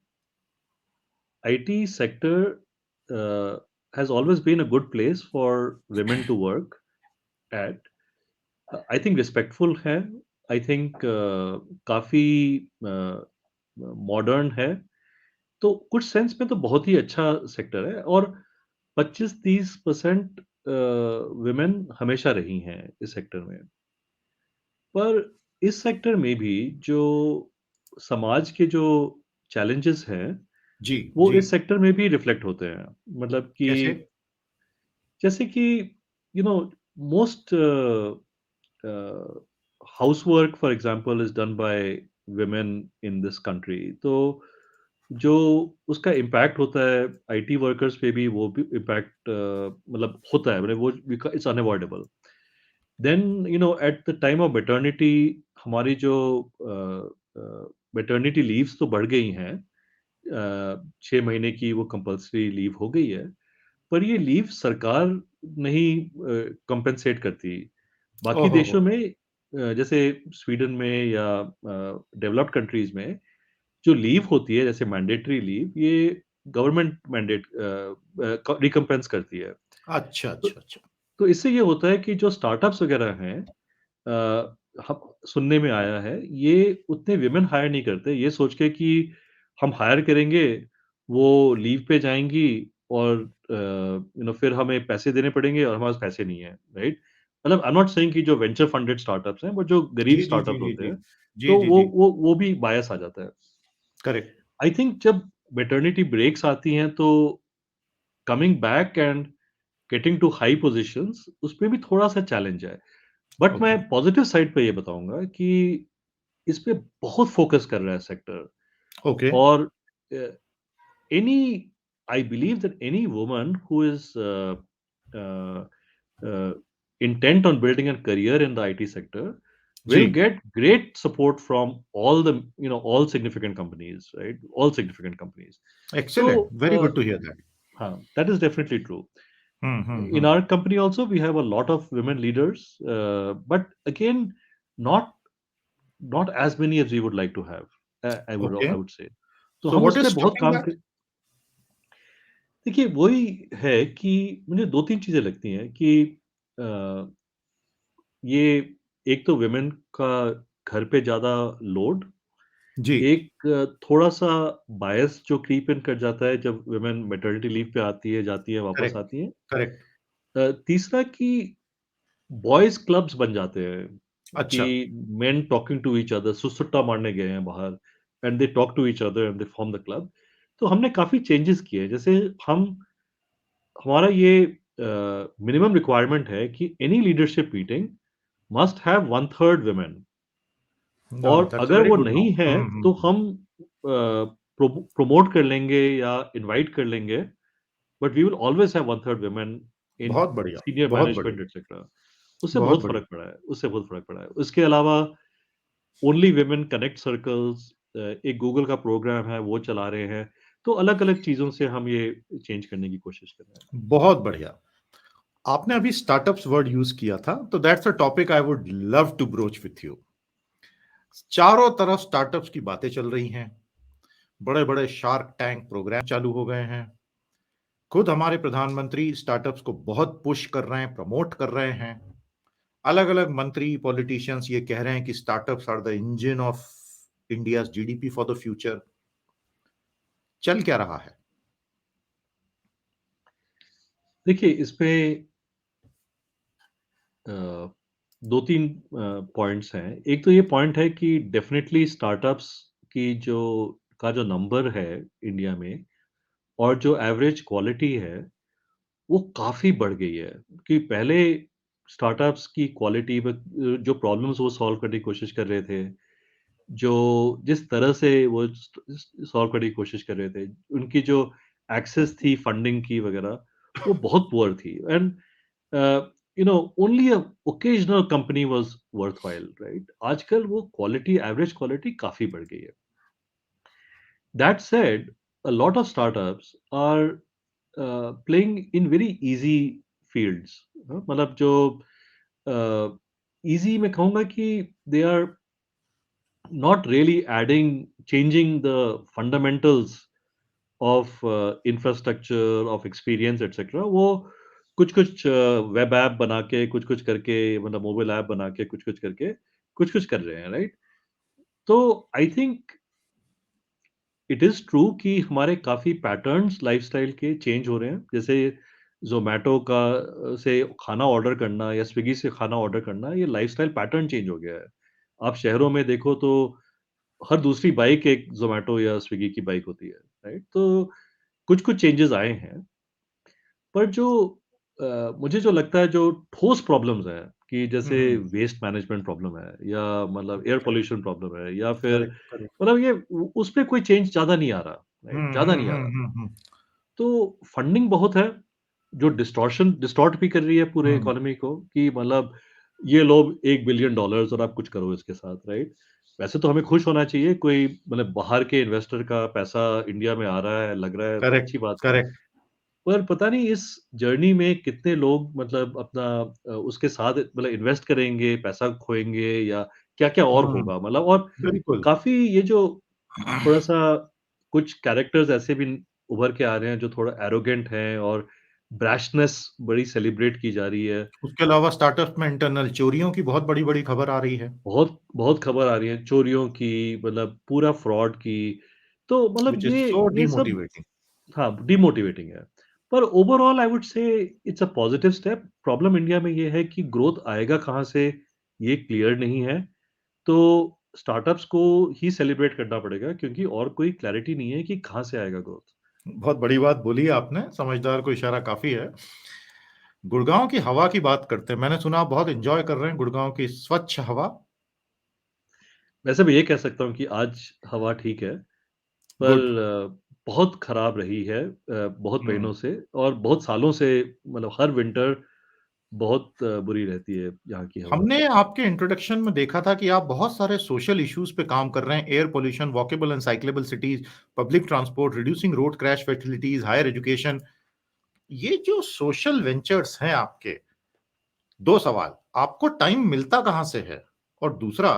IT sector has always been a good place for women to work at. I think respectful है. I think काफ़ी मॉडर्न है. तो कुछ सेंस में तो बहुत ही अच्छा सेक्टर है और 25-30% वुमेन हमेशा रही हैं इस सेक्टर में। पर इस सेक्टर में भी जो समाज के जो चैलेंजेस हैं,
जी,
वो
जी.
इस सेक्टर में भी रिफ्लेक्ट होते हैं। मतलब कि
कैसे?
जैसे कि you know most housework for example is done by women in this country. तो जो उसका इम्पैक्ट होता है आईटी वर्कर्स पे भी वो भी इम्पैक्ट मतलब होता है मतलब वो it's unavoidable. Then at the time of maternity हमारी जो मैटरनिटी लीव्स तो बढ़ गई हैं। 6 महीने की वो कंपल्सरी लीव हो गई है, पर ये लीव सरकार नहीं कंपेंसेट करती। बाकी
ओहो हो.
देशों में जैसे स्वीडन में या डेवलप्ड कंट्रीज में जो लीव होती है जैसे मैंडेटरी लीव ये गवर्नमेंट मैंडेट रिकम्पेंस करती है।
अच्छा,
तो
अच्छा, अच्छा.
तो इससे ये होता है कि जो स्टार्टअप्स वगैरह हैं हम सुनने में आया है ये उतने विमेन हायर नहीं करते ये सोच के कि हम हायर करेंगे वो लीव पे जाएंगी और फिर हमें पैसे देने पड़ेंगे और हमारे पास पैसे नहीं है, राइट? मतलब आई एम नॉट सेइंग कि जो वेंचर फंडेड स्टार्टअप्स हैं बट जो गरीब
जी, जी, जी,
स्टार्टअप
जी,
होते
जी.
हैं
जी,
तो
जी,
वो
जी.
वो वो भी बायस आ जाता है।
करेक्ट.
आई थिंक जब मैटरनिटी ब्रेक्स आती हैं तो coming back and getting to high positions उसमें भी थोड़ा-सा चैलेंज है। बट मैं
ओके.
पॉजिटिव साइड पे ये बताऊँगा कि इस पे बहुत फोकस कर रहा है सेक्टर
ओके.
और अ, any I believe that any woman who is uh, uh, intent on building a career in the IT sector
ji.
will get great support from all the all significant companies, right? All significant companies. So
Excellent. Very good to hear that.
that is definitely true. In
Hmm.
our company also we have a lot of women leaders, but again not as many as we would like to have. I
Okay.
would say. तो
So
हम
what
उस
is
पे बहुत
stopping
काम
that?
कर देखिए वही है कि मुझे 2-3 चीज़ें लगती हैं कि अ, ये एक तो वुमेन का घर पे ज़्यादा लोड,
जी.
एक थोड़ा-सा बायस जो क्रीप इन कर जाता है जब वुमेन मैटरनिटी लीव पे आती है, जाती है, वापस
करेक्ट.
आती हैं।
करेक्ट.
तीसरा कि बॉयज़ क्लब्स बन जाते हैं कि
अच्छा.
Men talking to each other, सुसुट्टा मारने गए हैं बाहर and they talk to each other and they form the club. तो हमने काफ़ी चेंजेस किए हैं। जैसे हम हमारा ये मिनिमम रिक्वायरमेंट है कि any leadership meeting must have 1/3 women
No,
और
that's a
अगर
very
वो
good
नहीं
norm.
है तो हम प्रमोट कर लेंगे या इनवाइट कर लेंगे, but we will always have 1/3 women in
बहुत बढ़िया.
सीनियर
बहुत बढ़िया.
Management et cetera. उससे
बहुत
बहुत
बढ़िया.
फ़र्क पड़ा है, उससे बहुत फ़र्क पड़ा है। उसके अलावा ओनली वुमेन कनेक्ट सर्कल्स एक गूगल का प्रोग्राम है, वो चला रहे हैं। तो अलग-अलग चीज़ों से हम ये चेंज करने की कोशिश कर रहे हैं।
बहुत बढ़िया. आपने अभी स्टार्टअप्स वर्ड यूज किया था, तो that's a topic I would love to broach with you. चारों तरफ स्टार्टअप्स की बातें चल रही हैं. बड़े बड़े शार्क टैंक प्रोग्राम चालू हो गए हैं. खुद हमारे प्रधानमंत्री स्टार्टअप्स को बहुत पुश कर रहे हैं, प्रमोट कर रहे हैं. अलग अलग मंत्री पॉलिटिशियंस ये कह रहे हैं कि startups are the engine of India GDP for the future. चल क्या रहा है?
देखिए, इसपे 2-3 पॉइंट्स हैं। एक तो ये पॉइंट है कि डेफ़िनेटली स्टार्टअप्स की जो नंबर है इंडिया में और जो एवरेज क्वालिटी है, वो काफ़ी बढ़ गई है। कि पहले स्टार्टअप्स की क्वालिटी जो प्रॉब्लम्स वो सॉल्व करने की कोशिश कर रहे थे, जो जिस तरह से वो सॉल्व करने की कोशिश कर रहे थे, उनकी जो एक्सेस थी फंडिंग की वगैरह, वो बहुत पुअर थी and only a occasional company was worthwhile, right? आजकल वो क्वालिटी एवरेज क्वालिटी काफ़ी बढ़ गई है। That said, a lot of startups are playing in very easy fields. मतलब जो ईज़ी मैं कहूँगा कि they are not really adding changing the fundamentals of infrastructure, of experience etcetera. वो कुछ-कुछ वेब ऐप बना के, कुछ-कुछ करके मतलब मोबाइल ऐप बना के, कुछ-कुछ करके, कुछ-कुछ कर रहे हैं, राइट? तो I think it is true कि हमारे काफ़ी पैटर्न्स लाइफ़स्टाइल के चेंज हो रहे हैं। जैसे ज़ोमैटो से खाना ऑर्डर करना या स्विगी से खाना ऑर्डर करना, ये लाइफ़स्टाइल पैटर्न चेंज हो गया है। आप शहरों में देखो तो हर दूसरी बाइक एक ज़ोमैटो या स्विगी की बाइक होती है, राइट? तो कुछ-कुछ चेंजेज़ आए हैं, पर मुझे जो लगता है जो ठोस प्रॉब्लम्स हैं कि जैसे
हम्म।
वेस्ट मैनेजमेंट प्रॉब्लम है या मतलब एयर पॉल्यूशन प्रॉब्लम है या फिर
करेक्ट करेक्ट।
मतलब ये उ उसपे कोई चेंज ज़्यादा नहीं आ रहा, राइट? ज़्यादा नहीं आ रहा।
हम्म।
तो फंडिंग बहुत है, जो डिस्टॉर्ट भी कर रही है पूरे
हम्म।
इकोनॉमी को कि मतलब ये लो $1 बिलियन और आप कुछ करो इसके साथ, राइट? वैसे तो हमें खुश होना चाहिए, कोई मतलब बाहर के इन्वेस्टर का पैसा इंडिया में आ रहा है, लग रहा है, तो
करेक्ट
अच्छी बात है।
करेक्ट।
पर पता नहीं इस जर्नी में कितने लोग मतलब अपना उसके साथ मतलब इन्वेस्ट करेंगे, पैसा खोएँगे या क्या-क्या और
हम्म।
होगा? मतलब और
बिल्कुल।
काफ़ी ये जो थोड़ा-सा कुछ कैरेक्टर्स ऐसे भी उभर के आ रहे हैं जो थोड़ा एरोगेंट हैं और ब्रैशनेस बड़ी सेलिब्रेट की जा रही है।
उसके अलावा स्टार्टअप में इंटरनल चोरियों की बहुत बड़ी-बड़ी खबर आ रही है,
बहुत बहुत खबर आ रही है चोरियों की, मतलब पूरा फ्रॉड की। तो मतलब
व्हिच इज़ सो
ये सब
डिमोटिवेटिंग।
हाँ, डिमोटिवेटिंग है। पर overall I would say it's a positive step. Problem India में ये है कि ग्रोथ आएगा कहाँ से, ये क्लियर नहीं है। तो स्टार्टअप्स को ही सेलिब्रेट करना पड़ेगा क्योंकि और कोई क्लैरिटी नहीं है कि कहाँ से आएगा ग्रोथ।
बहुत बड़ी बात बोली आपने, समझदार को इशारा काफ़ी है। गुड़गाँव की हवा की बात करते हैं। मैंने सुना आप बहुत एन्जॉय कर रहे हैं गुड़गाँव की स्वच्छ हवा।
वैसे मैं ये कह सकता हूँ कि आज हवा ठीक है,
गुड।
पर बहुत खराब रही है बहुत
हुँ।
महीनों से और बहुत सालों से मतलब हर विंटर बहुत बुरी रहती है यहाँ की हवा।
हमने आपके इंट्रोडक्शन में देखा था कि आप बहुत सारे सोशल इश्यूज़ पे काम कर रहे हैं, air pollution, walkable and cyclable cities, public transport, reducing road crash facilities, higher education. ये जो सोशल वेंचर्स हैं आपके, 2 सवाल, आपको टाइम मिलता कहाँ से है? और दूसरा,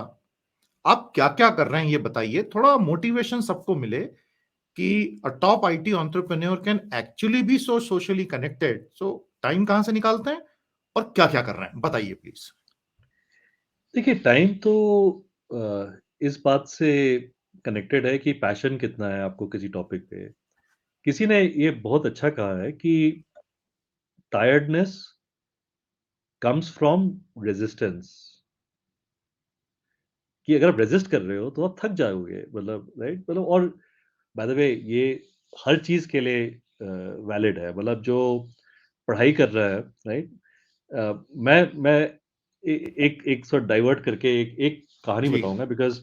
आप क्या-क्या कर रहे हैं ये बताइए? थोड़ा मोटिवेशन सबको मिले कि a top IT entrepreneur can actually be so socially connected. So time कहाँ से निकालते हैं और क्या-क्या कर रहे हैं? बताइए प्लीज़।
देखिए टाइम तो इस बात से कनेक्टेड है कि पैशन कितना है आपको किसी टॉपिक पे। किसी ने ये बहुत अच्छा कहा है कि टायर्डनेस कम्स फ्रॉम रेजिस्टेंस। कि अगर आप रेजिस्ट कर रहे हो तो आप थक जाओगे मतलब राइट मतलब और बाय द वे ये हर चीज़ के लिए वैलिड है मतलब जो पढ़ाई कर रहा है राइट मैं एक एक सॉर्ट डाइवर्ट करके एक एक कहानी
जी,
बताऊंगा बिकॉज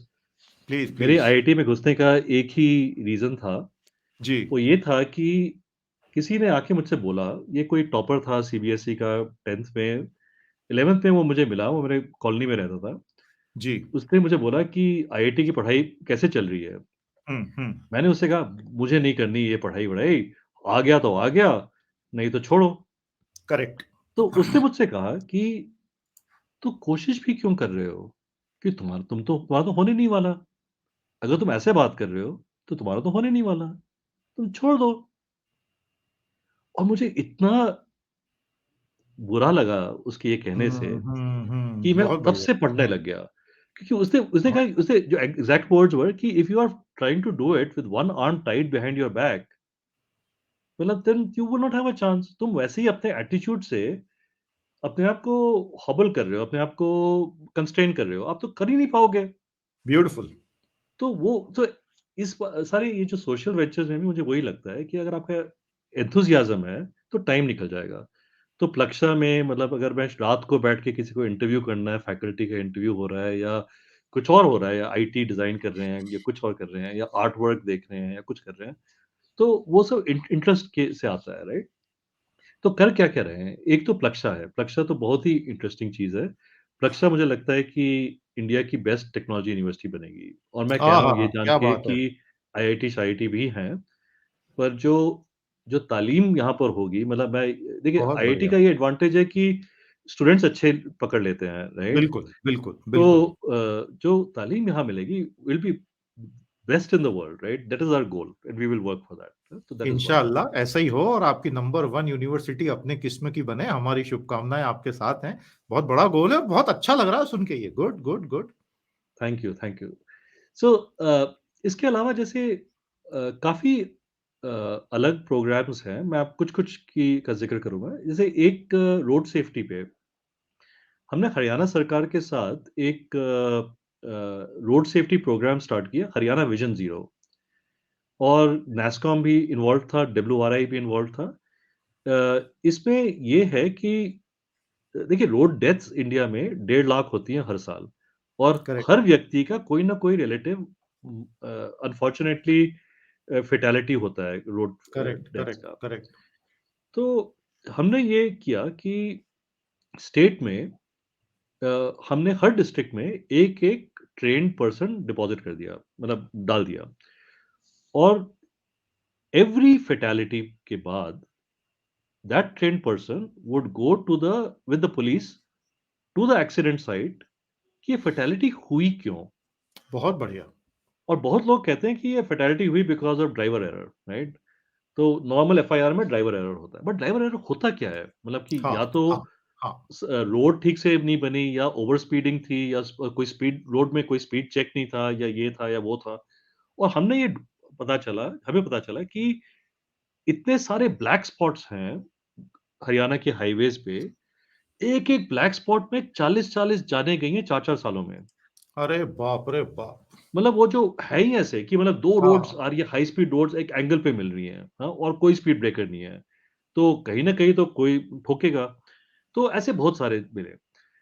प्लीज़,
मेरे
प्लीज़।
आईआईटी में घुसने का एक ही रीज़न था।
जी।
वो ये था कि किसी ने आके मुझसे बोला, ये कोई टॉपर था सीबीएसई का 10th में, 11th में वो मुझे मिला, वो मेरे कॉलोनी में रहता था।
जी।
उसने मुझे बोला कि आईआईटी की पढ़ाई कैसे चल रही है?
हुँ, हुँ।
मैंने उससे कहा, "मुझे नहीं करनी ये पढ़ाई-वढ़ाई, आ गया तो आ गया, नहीं तो छोड़ो।"
करेक्ट।
तो उसने मुझसे कहा कि, "तुम कोशिश भी क्यों कर रहे हो? कि तुम्हारा तो होने नहीं वाला। अगर तुम ऐसे बात कर रहे हो, तो तुम्हारा तो होने नहीं वाला। तुम छोड़ दो।" और मुझे इतना बुरा लगा उसके ये कहने से
हुँ, हुँ,
कि
हुँ।
मैं
बहुत
तब
बढ़िया।
से पढ़ने
हुँ,
लग गया। क्योंकि उसने उसने
बहुत
कहा उसने जो एग्ज़ैक्ट वर्ड्स वर कि if you are trying to do it with one arm tied behind your back, मतलब then you will not have a chance. तुम वैसे ही अपने एटीट्यूड से अपने आप को हॉबल कर रहे हो, अपने आप को कंस्ट्रेन कर रहे हो, आप तो कर ही नहीं पाओगे।
ब्यूटीफुल।
तो वो तो सारे ये जो सोशल वेंचर्स में भी मुझे वही लगता है कि अगर आपका एंथुसियाज्म है, तो टाइम निकल जाएगा। तो प्लक्षा में मतलब अगर मैं रात को बैठ के किसी को इंटरव्यू करना है, फैकल्टी का इंटरव्यू हो रहा है या कुछ और हो रहा है, या आईटी डिज़ाइन कर रहे हैं या कुछ और कर रहे हैं या आर्ट वर्क देख रहे हैं या कुछ कर रहे हैं, तो वो सब इंटरेस्ट के से आता है, राइट? तो कर क्या-क्या रहे हैं? एक तो प्लक्षा है, प्लक्षा तो बहुत ही इंटरेस्टिंग चीज़ है। प्लक्षा मुझे लगता है कि इंडिया की बेस्ट टेक्नोलॉजी यूनिवर्सिटी बनेगी, और मैं कह रहा हूँ ये जान
क्या
के
बात है।
कि आईआईटी-शाईआईटी भी हैं, पर जो जो तालीम यहाँ पर होगी, मतलब मैं देखिए
बहुत
आईआईटी
बढ़िया।
का ये एडवांटेज है कि स्टूडेंट्स अच्छे पकड़ लेते हैं, राइट?
बिल्कुल, बिल्कुल,
तो
बिल्कुल।
जो तालीम यहाँ मिलेगी will be best in the world, right? That is our goal and we will work for that. तो दैट इज़ वन।
इंशाअल्लाह ऐसा ही हो और आपकी नंबर 1 यूनिवर्सिटी अपने किस्म की बने। हमारी शुभकामनाएँ आपके साथ हैं। बहुत बड़ा गोल है, बहुत अच्छा लग रहा है सुन के ये। Good, good, good.
Thank you, thank you. So इसके अलावा जैसे काफ़ी अलग प्रोग्राम्स हैं, मैं आप कुछ-कुछ की का ज़िक्र करूँगा। जैसे एक रोड सेफ्टी पे हमने हरियाणा सरकार के साथ एक रोड सेफ्टी प्रोग्राम स्टार्ट किया, हरियाणा विज़न ज़ीरो, और नैस्कॉम भी इन्वॉल्व था, डब्ल्यूआरआई भी इन्वॉल्व था। इसमें ये है कि देखिए रोड डेथ्स इंडिया में 1.5 लाख होती हैं हर साल, और
करेक्ट,
हर व्यक्ति का कोई ना कोई रिलेटिव अनफॉर्चुनेटली फेटालिटी होता है रोड
करेक्ट,
डेथ्स
करेक्ट,
का।
करेक्ट।
तो हमने ये किया कि स्टेट में हमने हर डिस्ट्रिक्ट में एक-एक ट्रेन्ड पर्सन डिपॉज़िट कर दिया, मतलब डाल दिया, और एवरी फेटालिटी के बाद that trained person would go to the with the police to the accident site कि ये फेटालिटी हुई क्यों?
बहुत बढ़िया।
और बहुत लोग कहते हैं कि ये फेटालिटी हुई because of driver error, right? तो नॉर्मल एफआईआर में ड्राइवर एरर होता है, बट ड्राइवर एरर होता क्या है? मतलब कि
हाँ,
या तो
हाँ, हाँ।
रोड ठीक से नहीं बनी, या ओवर स्पीडिंग थी, या कोई स्पीड रोड में कोई स्पीड चेक नहीं था, या ये था या वो था। और हमें पता चला कि इतने सारे ब्लैक स्पॉट्स हैं हरियाणा के हाईवेज़ पे, एक-एक ब्लैक स्पॉट में 40-40 जानें गई हैं 4-4 सालों में।
अरे बाप रे बाप!
मतलब वो जो है ही ऐसे कि मतलब 2 रोड्स
हाँ,
आ रही है, हाई स्पीड रोड्स एक एंगल पे मिल रही हैं, हाँ? और कोई स्पीड ब्रेकर नहीं है। तो कहीं न कहीं तो कोई ठोकेगा। तो ऐसे बहुत सारे मिले।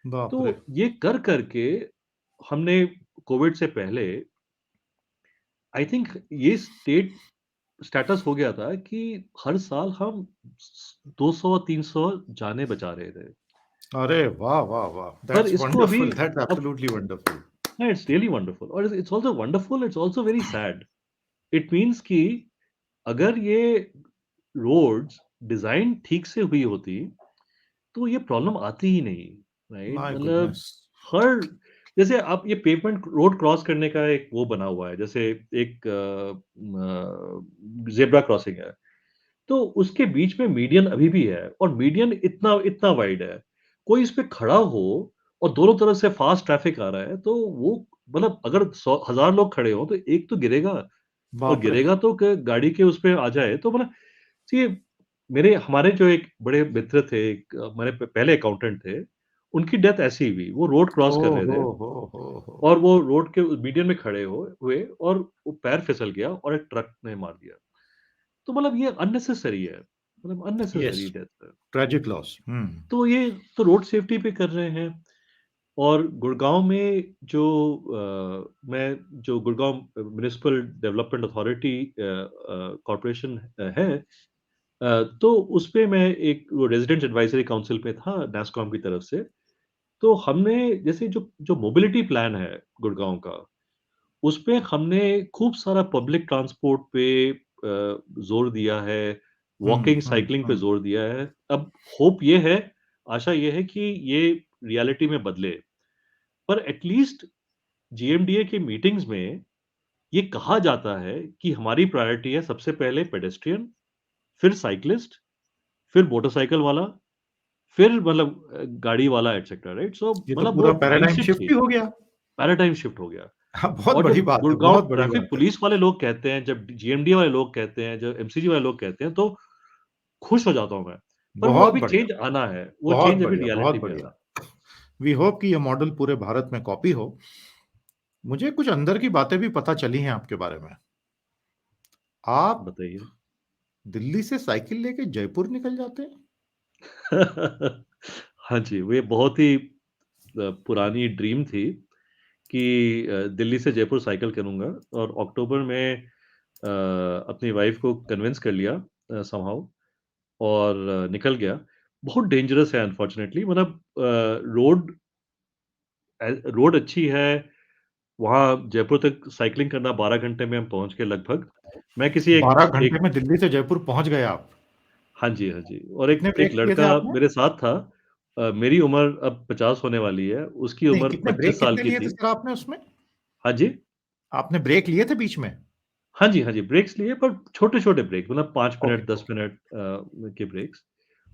बाप रे!
तो ये कर के हमने कोविड से पहले आई थिंक ये स्टेटस हो गया था कि हर साल हम 200-300 जानें बचा रहे थे।
अरे वाह, वाह, वाह!
पर
दैट्स
इसको अभी
वंडरफुल, दैट्स
अब
absolutely wonderful.
It's really wonderful, और it's also wonderful, it's also very sad. It means कि अगर ये रोड्स डिज़ाइन ठीक से हुई होती, तो ये प्रॉब्लम आती ही नहीं, राइट?
माय
मतलब
गुडनेस!
हर जैसे आप ये पेवमेंट रोड क्रॉस करने का एक वो बना हुआ है, जैसे एक ज़ेब्रा क्रॉसिंग है, तो उसके बीच में मीडियन अभी भी है, और मीडियन इतना इतना वाइड है। कोई इस पे खड़ा हो और दोनों तरफ से फास्ट ट्रैफिक आ रहा है, तो वो मतलब अगर 100 1000 लोग खड़े हों, तो एक तो गिरेगा, और
बाप रे!
गिरेगा तो गाड़ी के उस पे आ जाए, तो मतलब ये मेरे हमारे जो एक बड़े मित्र थे, एक हमारे पहले अकाउंटेंट थे, उनकी डेथ ऐसे ही हुई। वो रोड क्रॉस कर
ओह
रहे
हो,
थे,
हो, हो, हो!
और वो रोड के मीडियन में खड़े हुए, और वो पैर फिसल गया और एक ट्रक ने मार दिया। तो मतलब ये अननेसेसरी है, मतलब
यस,
अननेसेसरी डेथ है।
Tragic loss. हुँ।
तो ये तो रोड सेफ्टी पे कर रहे हैं। और गुड़गाँव में जो मैं जो Gurgaon municipal development authority corporation है, तो उसपे मैं एक वो रेज़िडेंट एडवाइज़री काउंसिल पे था नैस्कॉम की तरफ से। तो हमने जैसे जो जो मोबिलिटी प्लान है गुड़गाँव का, उसपे हमने खूब सारा पब्लिक ट्रांसपोर्ट पे ज़ोर दिया है,
हुँ,
वॉकिंग,
हुँ,
साइक्लिंग पे
हुँ।
ज़ोर दिया है। अब होप ये है, आशा ये है कि ये रियलिटी में बदले। पर एट लीस्ट जीएमडीए की मीटिंग्स में ये कहा जाता है कि हमारी प्रायोरिटी है सबसे पहले पेडेस्ट्रियन, फिर साइक्लिस्ट, फिर मोटरसाइकिल वाला, फिर मतलब गाड़ी वाला एटसेट्रा, राइट? सो
ये तो
मतलब वो
पूरा
माइंड
पैराडाइम
शिफ्ट
शिफ्ट
थी,
ही हो गया।
पैराडाइम शिफ्ट हो गया।
हाँ, बहुत
और
बड़ी
जब
बात है,
गुड़गाँव
बहुत बड़ी
ट्रैफिक
बात है।
पुलिस वाले लोग कहते हैं, जब जीएमडी वाले लोग कहते हैं, जब एमसीजी वाले लोग कहते हैं, तो खुश हो जाता हूँ मैं। पर वो
बहुत
अभी
बढ़िया,
चेंज आना है, वो
बहुत
चेंज अभी
बढ़िया, बहुत
रियलिटी में आना
बढ़िया। वी होप कि ये मॉडल पूरे भारत में कॉपी हो। मुझे कुछ अंदर की बातें भी पता चली हैं आपके बारे में।
है।
आप
बताइए।
दिल्ली से साइकिल लेके जयपुर निकल जाते हैं?
हाँ जी, वो ये बहुत ही पुरानी ड्रीम थी कि दिल्ली से जयपुर साइकिल करूँगा और अक्टूबर में अपनी वाइफ़ को कन्विंस कर लिया समहाउ और निकल गया। बहुत डेंजरस है अनफॉर्च्युनेटली मतलब रोड अच्छी है, वहाँ जयपुर तक साइक्लिंग करना 12 घंटे में हम पहुँच गए लगभग। मैं किसी एक
12 घंटे
एक
में दिल्ली से जयपुर पहुँच गए आप।
हाँ जी, हाँ जी। और एक
कितने
एक
ब्रेक लिए थे
लड़का
आपने?
मेरे साथ था। मेरी उम्र अब 50 होने वाली है, उसकी
नहीं,
उम्र
कितने
25
ब्रेक
साल
कितने
की
लिए थे
थी।
सर आपने उसमें?
हाँ जी।
आपने ब्रेक लिए थे बीच में?
हाँ जी, हाँ जी, ब्रेक्स लिए पर छोटे-छोटे ब्रेक मतलब 5
ओके,
मिनट, 10
ओके।
मिनट के ब्रेक्स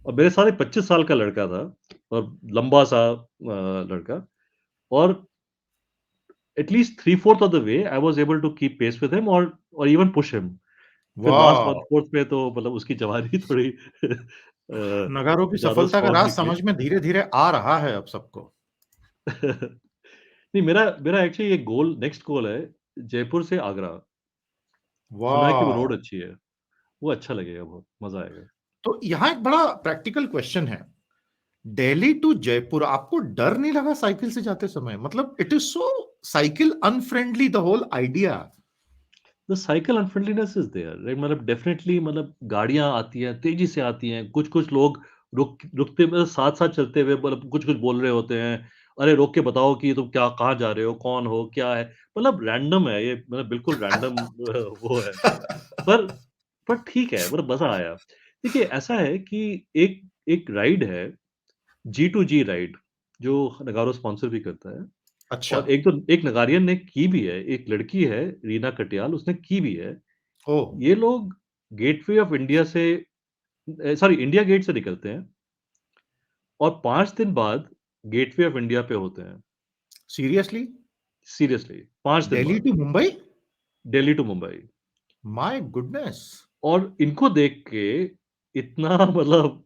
और मेरे साथ एक 25 साल का लड़का था और लंबा-सा लड़का और at least 3/4 of the way I was able to keep pace with him और इवन पुश हिम। फिर लास्ट
वाह!
1/4 पे तो मतलब उसकी जवानी थोड़ी
नगारों की
ज़्यादा
सफलता का
स्ट्रॉन्ग
राज
निकली।
समझ में धीरे-धीरे आ रहा है अब सबको।
नहीं मेरा मेरा एक्चुअली एक गोल नेक्स्ट गोल है, जयपुर से आगरा। सुना है कि वो रोड
वाह!
अच्छी है, वो अच्छा लगेगा बहुत, मज़ा आएगा।
तो यहाँ एक बड़ा प्रैक्टिकल क्वेश्चन है। दिल्ली टू जयपुर आपको डर नहीं लगा साइकिल से जाते समय? मतलब it is so cycle unfriendly the whole idea.
The cycle unfriendliness is there right मतलब डेफिनिटली मतलब गाड़ियाँ आती हैं, तेज़ी से आती हैं, कुछ-कुछ लोग रुकते मतलब साथ-साथ चलते हुए मतलब कुछ-कुछ बोल रहे होते हैं, "अरे रोक के बताओ कि तुम क्या कहाँ जा रहे हो? कौन हो? क्या है?" मतलब रैंडम है ये मतलब बिल्कुल रैंडम वो है। पर पर ठीक है, मतलब मज़ा आया। देखिए ऐसा है कि एक एक राइड है, जी टू जी राइड, जो नगारो स्पॉन्सर भी करता है
अच्छा,
और एक नगारियन ने की भी है, एक लड़की है रीना कटियाल उसने की भी है।
ओह!
ये लोग गेटवे ऑफ इंडिया से सॉरी इंडिया गेट से निकलते हैं और 5 दिन बाद गेटवे ऑफ इंडिया पे होते हैं।
सीरियसली?
सीरियसली 5 दिन
दिल्ली
बाद,
to Mumbai?
Delhi to Mumbai
my goodness!
और इनको देख के इतना मतलब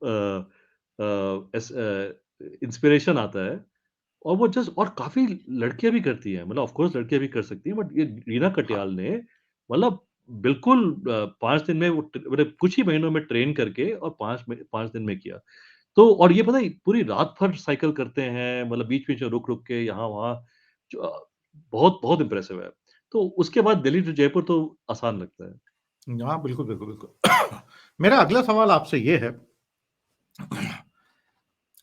इंस्पिरेशन आता है और वो जस्ट और काफ़ी लड़कियाँ भी करती हैं, मतलब ऑफ़ कोर्स लड़कियाँ भी कर सकती हैं, बट ये रीना
हाँ,
कटियाल ने मतलब बिल्कुल 5 दिन में वो मतलब कुछ ही महीनों में ट्रेन करके और 5 दिन में किया। तो और ये पता है पूरी रात भर साइकिल करते हैं, मतलब बीच-बीच में रुक-रुक के यहाँ-वहाँ जो बहुत बहुत इम्प्रेसिव है। तो उसके बाद दिल्ली टू जयपुर तो आसान लगता है।
हाँ, बिल्कुल, बिल्कुल, बिल्कुल। मेरा अगला सवाल आपसे ये है,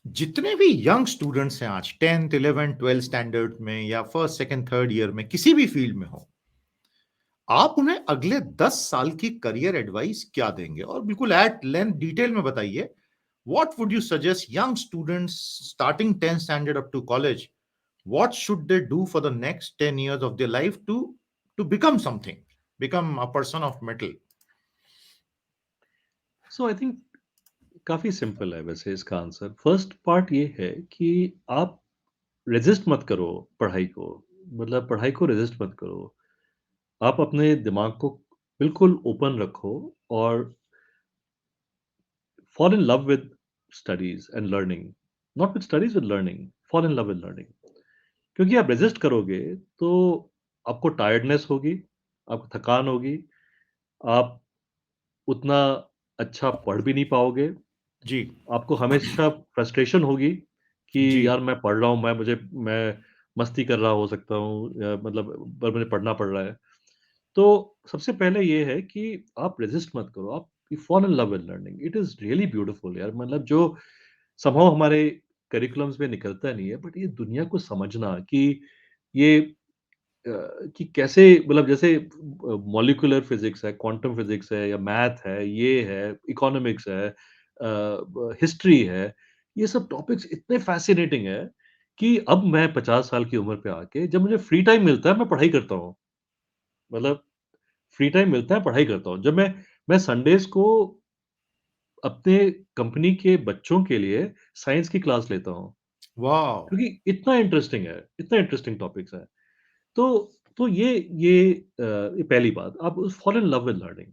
जितने भी यंग स्टूडेंट्स हैं आज 10th, 11th, 12th स्टैंडर्ड में या फर्स्ट, सेकंड, थर्ड ईयर में किसी भी फील्ड में हो, आप उन्हें अगले 10 साल की करियर एडवाइस क्या देंगे? और बिल्कुल एट लेंथ डिटेल में बताइए, what would you suggest young students starting 10th standard up to college, what should they do for the next 10 years of their life to become something, become a person of metal?
So I think काफ़ी सिंपल है वैसे इसका आंसर। फर्स्ट पार्ट ये है कि आप रेज़िस्ट मत करो पढ़ाई को, मतलब पढ़ाई को रेज़िस्ट मत करो। आप अपने दिमाग को बिल्कुल ओपन रखो और fall in love with studies and learning, not with studies with learning, fall in love with learning। क्योंकि आप रेज़िस्ट करोगे तो आपको टायर्डनेस होगी, आपको थकान होगी, आप उतना अच्छा पढ़ भी नहीं पाओगे,
जी।
आपको हमेशा फ्रस्ट्रेशन होगी कि
जी।
यार मैं पढ़ रहा हूँ, मैं मस्ती कर रहा हो सकता हूँ या मतलब पर मुझे पढ़ना पड़ रहा है। तो सबसे पहले ये है कि आप रेज़िस्ट मत करो, आप you fall in love with learning, it is really beautiful यार मतलब जो समहाउ हमारे करिकुलम्स में निकलता नहीं है, बट ये दुनिया को समझना कि ये कि कैसे मतलब जैसे मॉलिक्यूलर फिज़िक्स है, क्वांटम फिज़िक्स है या मैथ है, ये है, इकोनॉमिक्स है हिस्ट्री है, ये सब टॉपिक्स इतने फ़ैसिनेटिंग है कि अब मैं 50 साल की उम्र पे आके जब मुझे फ्री टाइम मिलता है, मैं पढ़ाई करता हूँ। मतलब फ्री टाइम मिलता है, पढ़ाई करता हूँ। जब मैं संडेज़ को अपने कंपनी के बच्चों के लिए साइंस की क्लास लेता हूँ,
वाह!
क्योंकि इतना इंटरेस्टिंग टॉपिक्स हैं। तो तो ये पहली बात, आप fall in love with learning.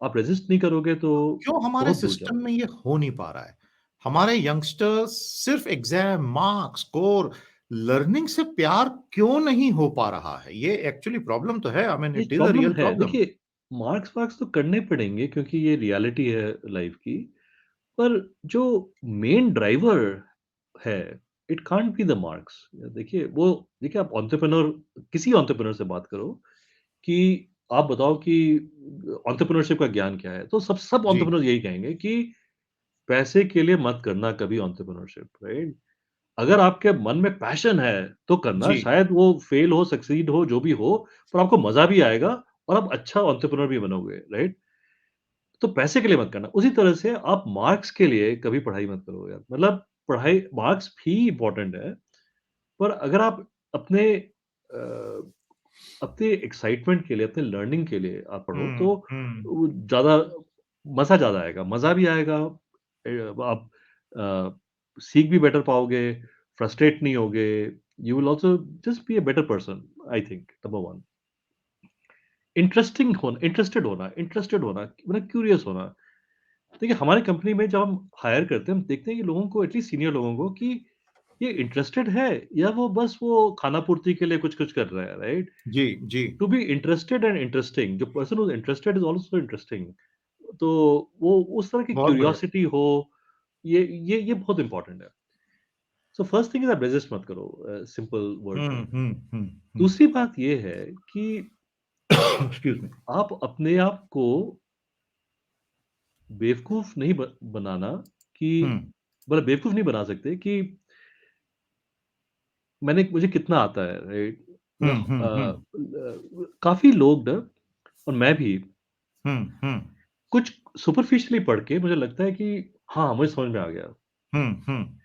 आप रेजिस्ट नहीं करोगे तो
क्यों हमारे
बहुत दूर
सिस्टम
जाओगे।
में ये हो नहीं पा रहा है? हमारे यंगस्टर्स सिर्फ एग्जाम, मार्क्स, स्कोर, लर्निंग से प्यार क्यों नहीं हो पा रहा है? ये एक्चुअली प्रॉब्लम तो है। आई मीन
ये
it is a
problem
real
है।
प्रॉब्लम।
देखिए, मार्क्स वार्क्स तो करने पड़ेंगे क्योंकि ये रियलिटी है लाइफ की। पर जो मेन ड्राइवर है, it can't be the marks. देखिए वो, देखिए आप एंटरप्रेन्योर, किसी एंटरप्रेन्योर से बात करो कि आप बताओ कि एंटरप्रेन्योरशिप का ज्ञान क्या है? तो सब
जी,
एंटरप्रेन्योर यही कहेंगे कि पैसे के लिए मत करना कभी एंटरप्रेन्योरशिप, राइट? अगर आपके मन में पैशन है, तो करना,
जी।
शायद वो फेल हो, सक्सीड हो, जो भी हो, पर आपको मज़ा भी आएगा और आप अच्छा एंटरप्रेन्योर भी बनोगे, राइट? तो पैसे के लिए मत करना। उसी तरह से आप मार्क्स के लिए कभी पढ़ाई मत करो यार। मतलब पढ़ाई, मार्क्स भी इम्पोर्टेंट है, पर अगर आप अपने अपने एक्साइटमेंट के लिए, अपने लर्निंग के लिए आप पढ़ो,
हुँ,
तो
हुँ।
वो ज़्यादा मज़ा ज़्यादा आएगा, मज़ा भी आएगा। आप सीख भी बेटर पाओगे, फ्रस्ट्रेट नहीं होगे, you will also just be a better person, I think, number 1। Interested होना, मतलब क्यूरियस होना। देखिए, हमारी कंपनी में जब हम हायर करते हैं, हम देखते हैं कि लोगों को, एटलीस्ट सीनियर लोगों को, कि ये इंटरेस्टेड है या वो बस वो खाना-पूर्ति के लिए कुछ-कुछ कर रहा है, राइट?
जी, जी।
To be interested and interesting, जो person who is interested is also interesting. तो वो उस तरह की
बहुत बढ़िया।
क्यूरियोसिटी हो, ये बहुत इम्पोर्टेंट है। सो फर्स्ट थिंग इज़ आप रेजिस्ट मत करो, सिंपल वर्ड
हुँ,
में।
हुँ, हुँ, हुँ।
दूसरी बात ये है कि
एक्सक्यूज़ मी।
आप अपने आप को बेवकूफ़ नहीं बनाना, कि
हुँ,
मतलब बेवकूफ़ नहीं बना सकते कि मुझे कितना आता है, राइट?
हुँ,
मतलब
हुँ, हुँ।
काफ़ी लोग ना, और मैं भी,
हुँ, हुँ।
कुछ सुपरफिशियली पढ़ के मुझे लगता है कि हाँ, मुझे समझ में आ गया।
हुँ, हुँ।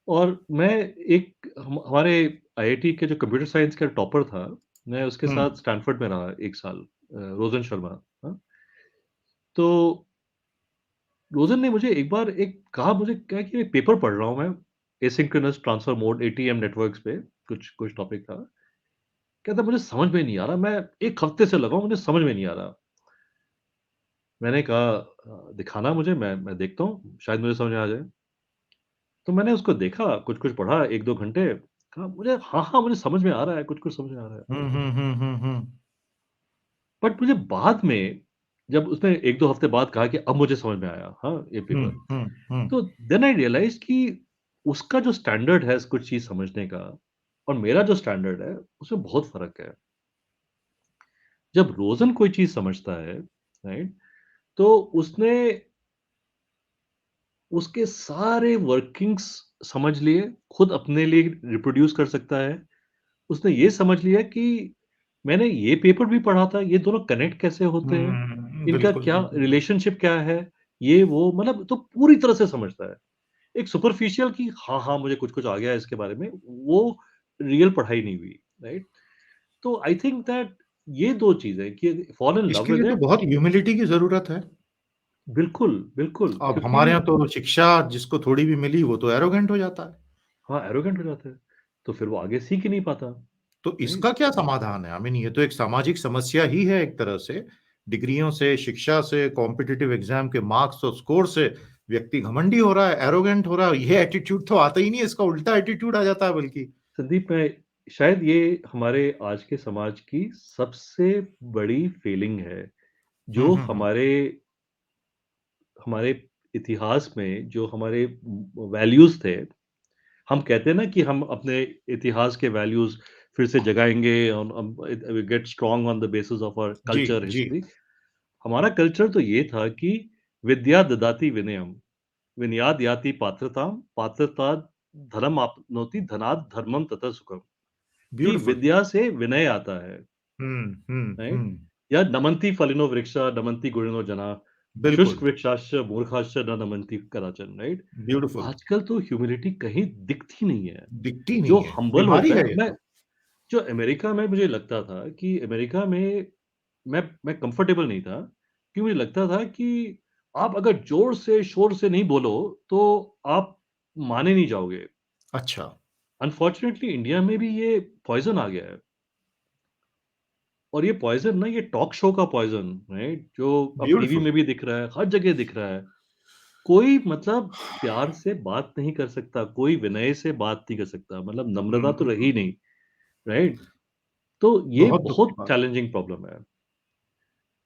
और मैं एक हमारे आईआईटी के जो कंप्यूटर साइंस का टॉपर था, मैं उसके
हुँ,
साथ स्टैनफोर्ड में रहा 1 साल, रोज़न शर्मा, हाँ? तो रोज़न ने मुझे एक बार एक कहा, मुझे क्या है कि एक पेपर पढ़ रहा हूँ मैं, asynchronous transfer mode ATM networks पे, कुछ कुछ टॉपिक था। कहता मुझे समझ में नहीं आ रहा, मैं 1 हफ्ते से लगा हूँ, मुझे समझ में नहीं आ रहा। मैंने कहा दिखाना मुझे, मैं देखता हूँ, शायद मुझे समझ में आ जाए। तो मैंने उसको देखा, कुछ-कुछ पढ़ा 1-2 घंटे, कहा मुझे हाँ, हाँ, मुझे समझ में आ रहा है, कुछ-कुछ समझ में आ रहा है।
हुँ, हुँ, हुँ, हुँ, हुँ।
बट मुझे बाद में, जब उसने 1-2 हफ्ते बाद कहा कि अब मुझे समझ में आया, हाँ, ये
हुँ,
पेपर।
हुँ, हुँ।
तो देन आई रियलाइज़्ड कि उसका जो स्टैंडर्ड है कुछ चीज़ समझने का, और मेरा जो स्टैंडर्ड है, उसमें बहुत फ़र्क है। जब रोज़न कोई चीज़ समझता है, राइट? तो उसने उसके सारे वर्किंग्स समझ लिए, खुद अपने लिए रिप्रोड्यूस कर सकता है। उसने ये समझ लिया कि मैंने ये पेपर भी पढ़ा था, ये दोनों कनेक्ट कैसे होते हैं,
हुँ,
इनका
बिल्कुल,
क्या
बिल्कुल।
रिलेशनशिप क्या है, ये वो, मतलब तो पूरी तरह से समझता है। एक सुपरफिशियल कि हाँ, हाँ, मुझे कुछ-कुछ आ गया है इसके बारे में, वो रियल पढ़ाई नहीं हुई, राइट? तो आई थिंक दैट ये 2 चीज़ें, कि फॉल इन लव
इसके लिए
विद
तो
इट।
बहुत ह्यूमिलिटी की ज़रूरत है।
बिल्कुल, बिल्कुल,
अब
क्योंकि
हमारे यहाँ तो शिक्षा जिसको थोड़ी भी मिली वो तो एरोगेंट हो जाता है।
हाँ, एरोगेंट हो जाता है, तो फिर वो आगे सीख ही नहीं पाता,
तो
राइट?
इसका क्या समाधान है? आई मीन ये तो एक सामाजिक समस्या ही है एक तरह से। डिग्रियों से, शिक्षा से, कॉम्पिटिटिव एग्ज़ाम के मार्क्स और स्कोर से व्यक्ति घमंडी हो रहा है, एरोगेंट हो रहा है। ये एटीट्यूड तो आता ही नहीं है, इसका उल्टा एटीट्यूड आ जाता है बल्कि।
संदीप, मैं शायद ये हमारे आज के समाज की सबसे बड़ी फेलिंग है,
हुँ,
जो
हुँ, हुँ।
हमारे हमारे इतिहास में जो हमारे वैल्यूज़ थे, हम कहते हैं ना कि हम अपने इतिहास के वैल्यूज़ फिर से जगाएँगे, हम we get strong on the basis of our
जी,
कल्चर,
जी।
हिस्ट्री। हमारा कल्चर तो ये था कि विद्या ददाति विनयम, विनयाद् याति पात्रतां, पात्रताद् धनम आपनोति, धनाद् धर्मम ततः सुखम। कि
ब्यूटीफुल।
विद्या से विनय आता है,
हुँ, हुँ,
राइट?
हुँ।
या नमन्ति फलिनो वृक्षा, नमन्ति गुणिनो जना,
बिल्कुल,
शुष्क वृक्षाश्च मूर्खाश्च न नमन्ति कदाचन, राइट?
ब्यूटीफुल।
आजकल तो ह्यूमिलिटी कहीं दिखती नहीं है।
दिखती
जो
नहीं है।
हम्बल
बीमारी
होता
है
है,
ये
मैं
तो।
जो अमेरिका में मुझे लगता था कि अमेरिका में मैं कंफर्टेबल नहीं था, क्योंकि मुझे लगता था कि आप अगर ज़ोर से, शोर से नहीं बोलो, तो आप माने नहीं जाओगे।
अच्छा।
अनफॉर्चुनेटली इंडिया में भी ये पॉइज़न आ गया है। और ये पॉइज़न ना, ये टॉक शो का पॉइज़न, राइट? जो अब टीवी
ब्यूटीफुल।
में भी दिख रहा है, हर जगह दिख रहा है। कोई मतलब प्यार से बात नहीं कर सकता, कोई विनय से बात नहीं कर सकता, मतलब नम्रता तो रही नहीं, राइट? तो ये
बहुत दुःख की
बहुत
बात।
चैलेंजिंग प्रॉब्लम है।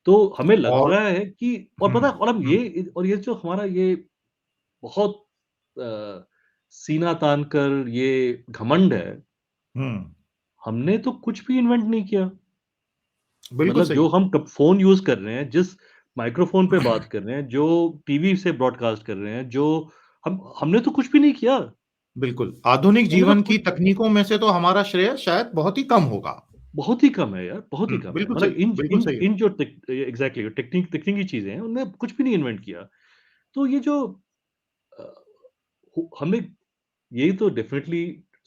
तो हमें लग
और
रहा है कि और
हुँ,
पता है, और हम
हुँ,
ये जो हमारा ये बहुत सीना तान कर ये घमंड है,
हुँ,
हमने तो कुछ भी इन्वेंट नहीं किया।
बिल्कुल
मतलब
सही।
जो हम कब फ़ोन यूज़ कर रहे हैं, जिस माइक्रोफ़ोन पे बात कर रहे हैं, जो टीवी से ब्रॉडकास्ट कर रहे हैं, जो हमने तो कुछ भी नहीं किया।
बिल्कुल, आधुनिक
और मतलब
जीवन की
कुछ
तकनीकों में से तो हमारा श्रेय शायद बहुत ही कम होगा।
बहुत ही कम है यार, बहुत ही
हुँ,
कम है।
बिल्कुल
मतलब
सही, बिल्कुल सही है।
इन जो एग्ज़ैक्टली तकनीकी चीज़ें हैं, उनमें कुछ भी नहीं इन्वेंट किया। तो ये जो अ, हमें ये तो डेफ़िनेटली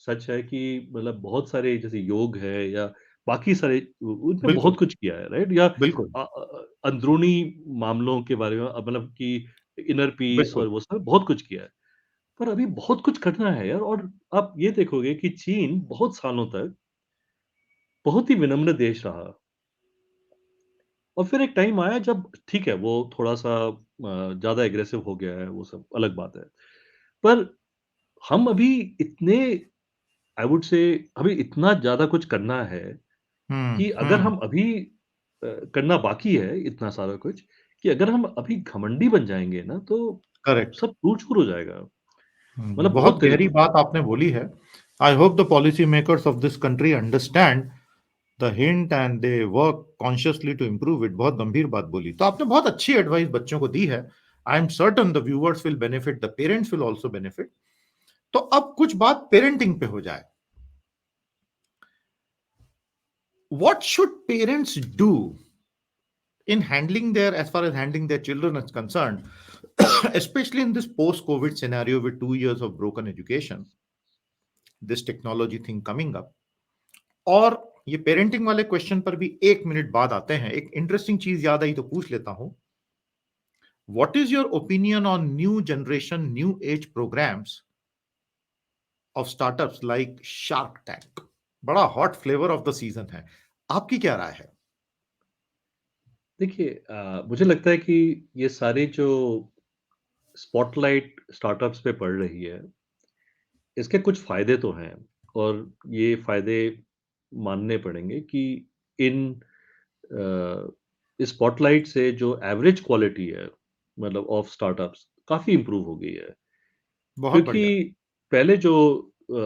सच है कि मतलब बहुत सारे जैसे योग है या बाकी सारे उनने
बिल्कुल,
बहुत कुछ किया है, राइट? या
बिल्कुल,
अंदरूनी मामलों के बारे में मतलब कि इनर पीस
बिल्कुल।
और वो सब बहुत कुछ किया है। पर अभी बहुत कुछ करना है यार, और आप ये देखोगे कि चीन बहुत सालों तक बहुत ही विनम्र देश रहा। और फिर एक टाइम आया जब ठीक है, वो थोड़ा-सा ज़्यादा एग्रेसिव हो गया है, वो सब अलग बात है। पर हम अभी इतने आई वुड से अभी इतना ज़्यादा कुछ करना है
हुँ,
कि अगर
हुँ,
हम अभी करना बाकी है इतना सारा कुछ, कि अगर हम अभी घमंडी बन जाएँगे ना, तो
करेक्ट।
सब चूर-चूर हो जाएगा।
हुँ,
मतलब
बहुत
बहुत
गहरी
गरीब
बात आपने बोली है। I hope the policy makers of this country understand the hint and they work consciously to improve it. बहुत गंभीर बात बोली। तो आपने बहुत अच्छी एडवाइस बच्चों को दी है। I am certain the viewers will benefit, the parents will also benefit. तो अब कुछ बात पेरेंटिंग पे हो जाए। What should parents do in handling their as far as handling their children is concerned, especially in this post covid scenario with 2 years of broken education, this technology thing coming up? और ये पेरेंटिंग वाले क्वेश्चन पर भी 1 मिनट बाद आते हैं। एक इंटरेस्टिंग चीज याद आई तो पूछ लेता हूं। What is your opinion on new generation new age programs of startups like Shark Tank? बड़ा hot flavour of the season है। आपकी क्या राय है?
देखिए, मुझे लगता है कि ये सारी जो स्पॉटलाइट स्टार्टअप्स पे पड़ रही है, इसके कुछ फ़ायदे तो हैं, और ये फ़ायदे मानने पड़ेंगे कि इन इस स्पॉटलाइट से जो एवरेज क्वालिटी है, मतलब ऑफ स्टार्टअप्स, काफ़ी इम्प्रूव हो गई है।
बहुत
क्योंकि
बढ़िया।
पहले जो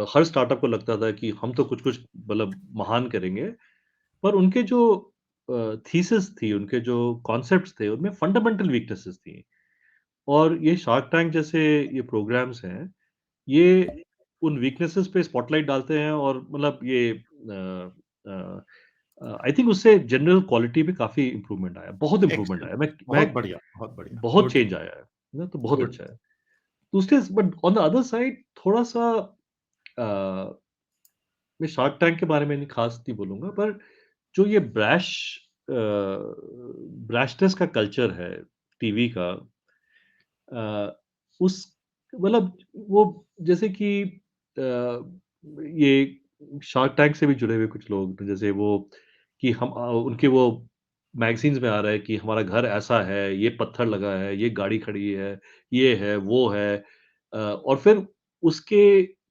हर स्टार्टअप को लगता था कि हम तो कुछ-कुछ मतलब महान करेंगे, पर उनके जो थीसिस थी, उनके जो कॉन्सेप्ट्स थे, उनमें फंडामेंटल वीकनेसेस थी। और ये शार्क टैंक जैसे ये प्रोग्राम्स हैं, ये उन वीकनेसेस पे स्पॉटलाइट डालते हैं, और मतलब ये अ आई थिंक उससे जनरल क्वालिटी में काफ़ी इम्प्रूवमेंट आया, बहुत इम्प्रूवमेंट आया।
एक्सीलेंट।
मैं
बहुत बढ़िया, बहुत बढ़िया।
बहुत
गुड,
चेंज आया है ना? तो बहुत
गुड।
अच्छा है। दूसरे but on the other side थोड़ा-सा अ, मैं शार्क टैंक के बारे में नहीं ख़ास नहीं बोलूँगा, पर जो ये ब्रैशनेस का कल्चर है टीवी का, उस मतलब वो जैसे कि ये शार्क टैंक से भी जुड़े हुए कुछ लोग, जैसे वो कि उनके वो मैगज़ीन्स में आ रहा है कि हमारा घर ऐसा है, ये पत्थर लगा है, ये गाड़ी खड़ी है, ये है, वो है। और फिर उसके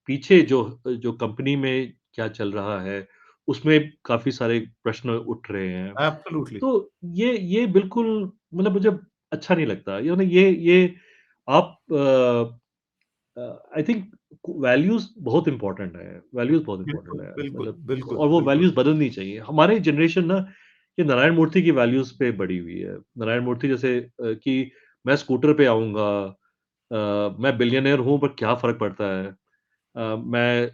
पीछे जो जो कंपनी में क्या चल रहा है, उसमें काफ़ी सारे प्रश्न उठ रहे हैं।
एब्सोल्युटली।
तो ये बिल्कुल मतलब मुझे अच्छा नहीं लगता। ये आप आई थिंक वैल्यूज़ बहुत इम्पोर्टेंट है, वैल्यूज़ बहुत इम्पोर्टेंट
बिल्कुल,
है,
बिल्कुल,
मतलब
बिल्कुल,
और वो
बिल्कुल।
वैल्यूज़ बदलनी चाहिए। हमारी जनरेशन ना, ये नारायण मूर्ति की वैल्यूज़ पे बड़ी हुई है। नारायण मूर्ति जैसे कि मैं स्कूटर पे आऊँगा, मैं बिलियनेयर हूँ पर क्या फ़र्क पड़ता है? मैं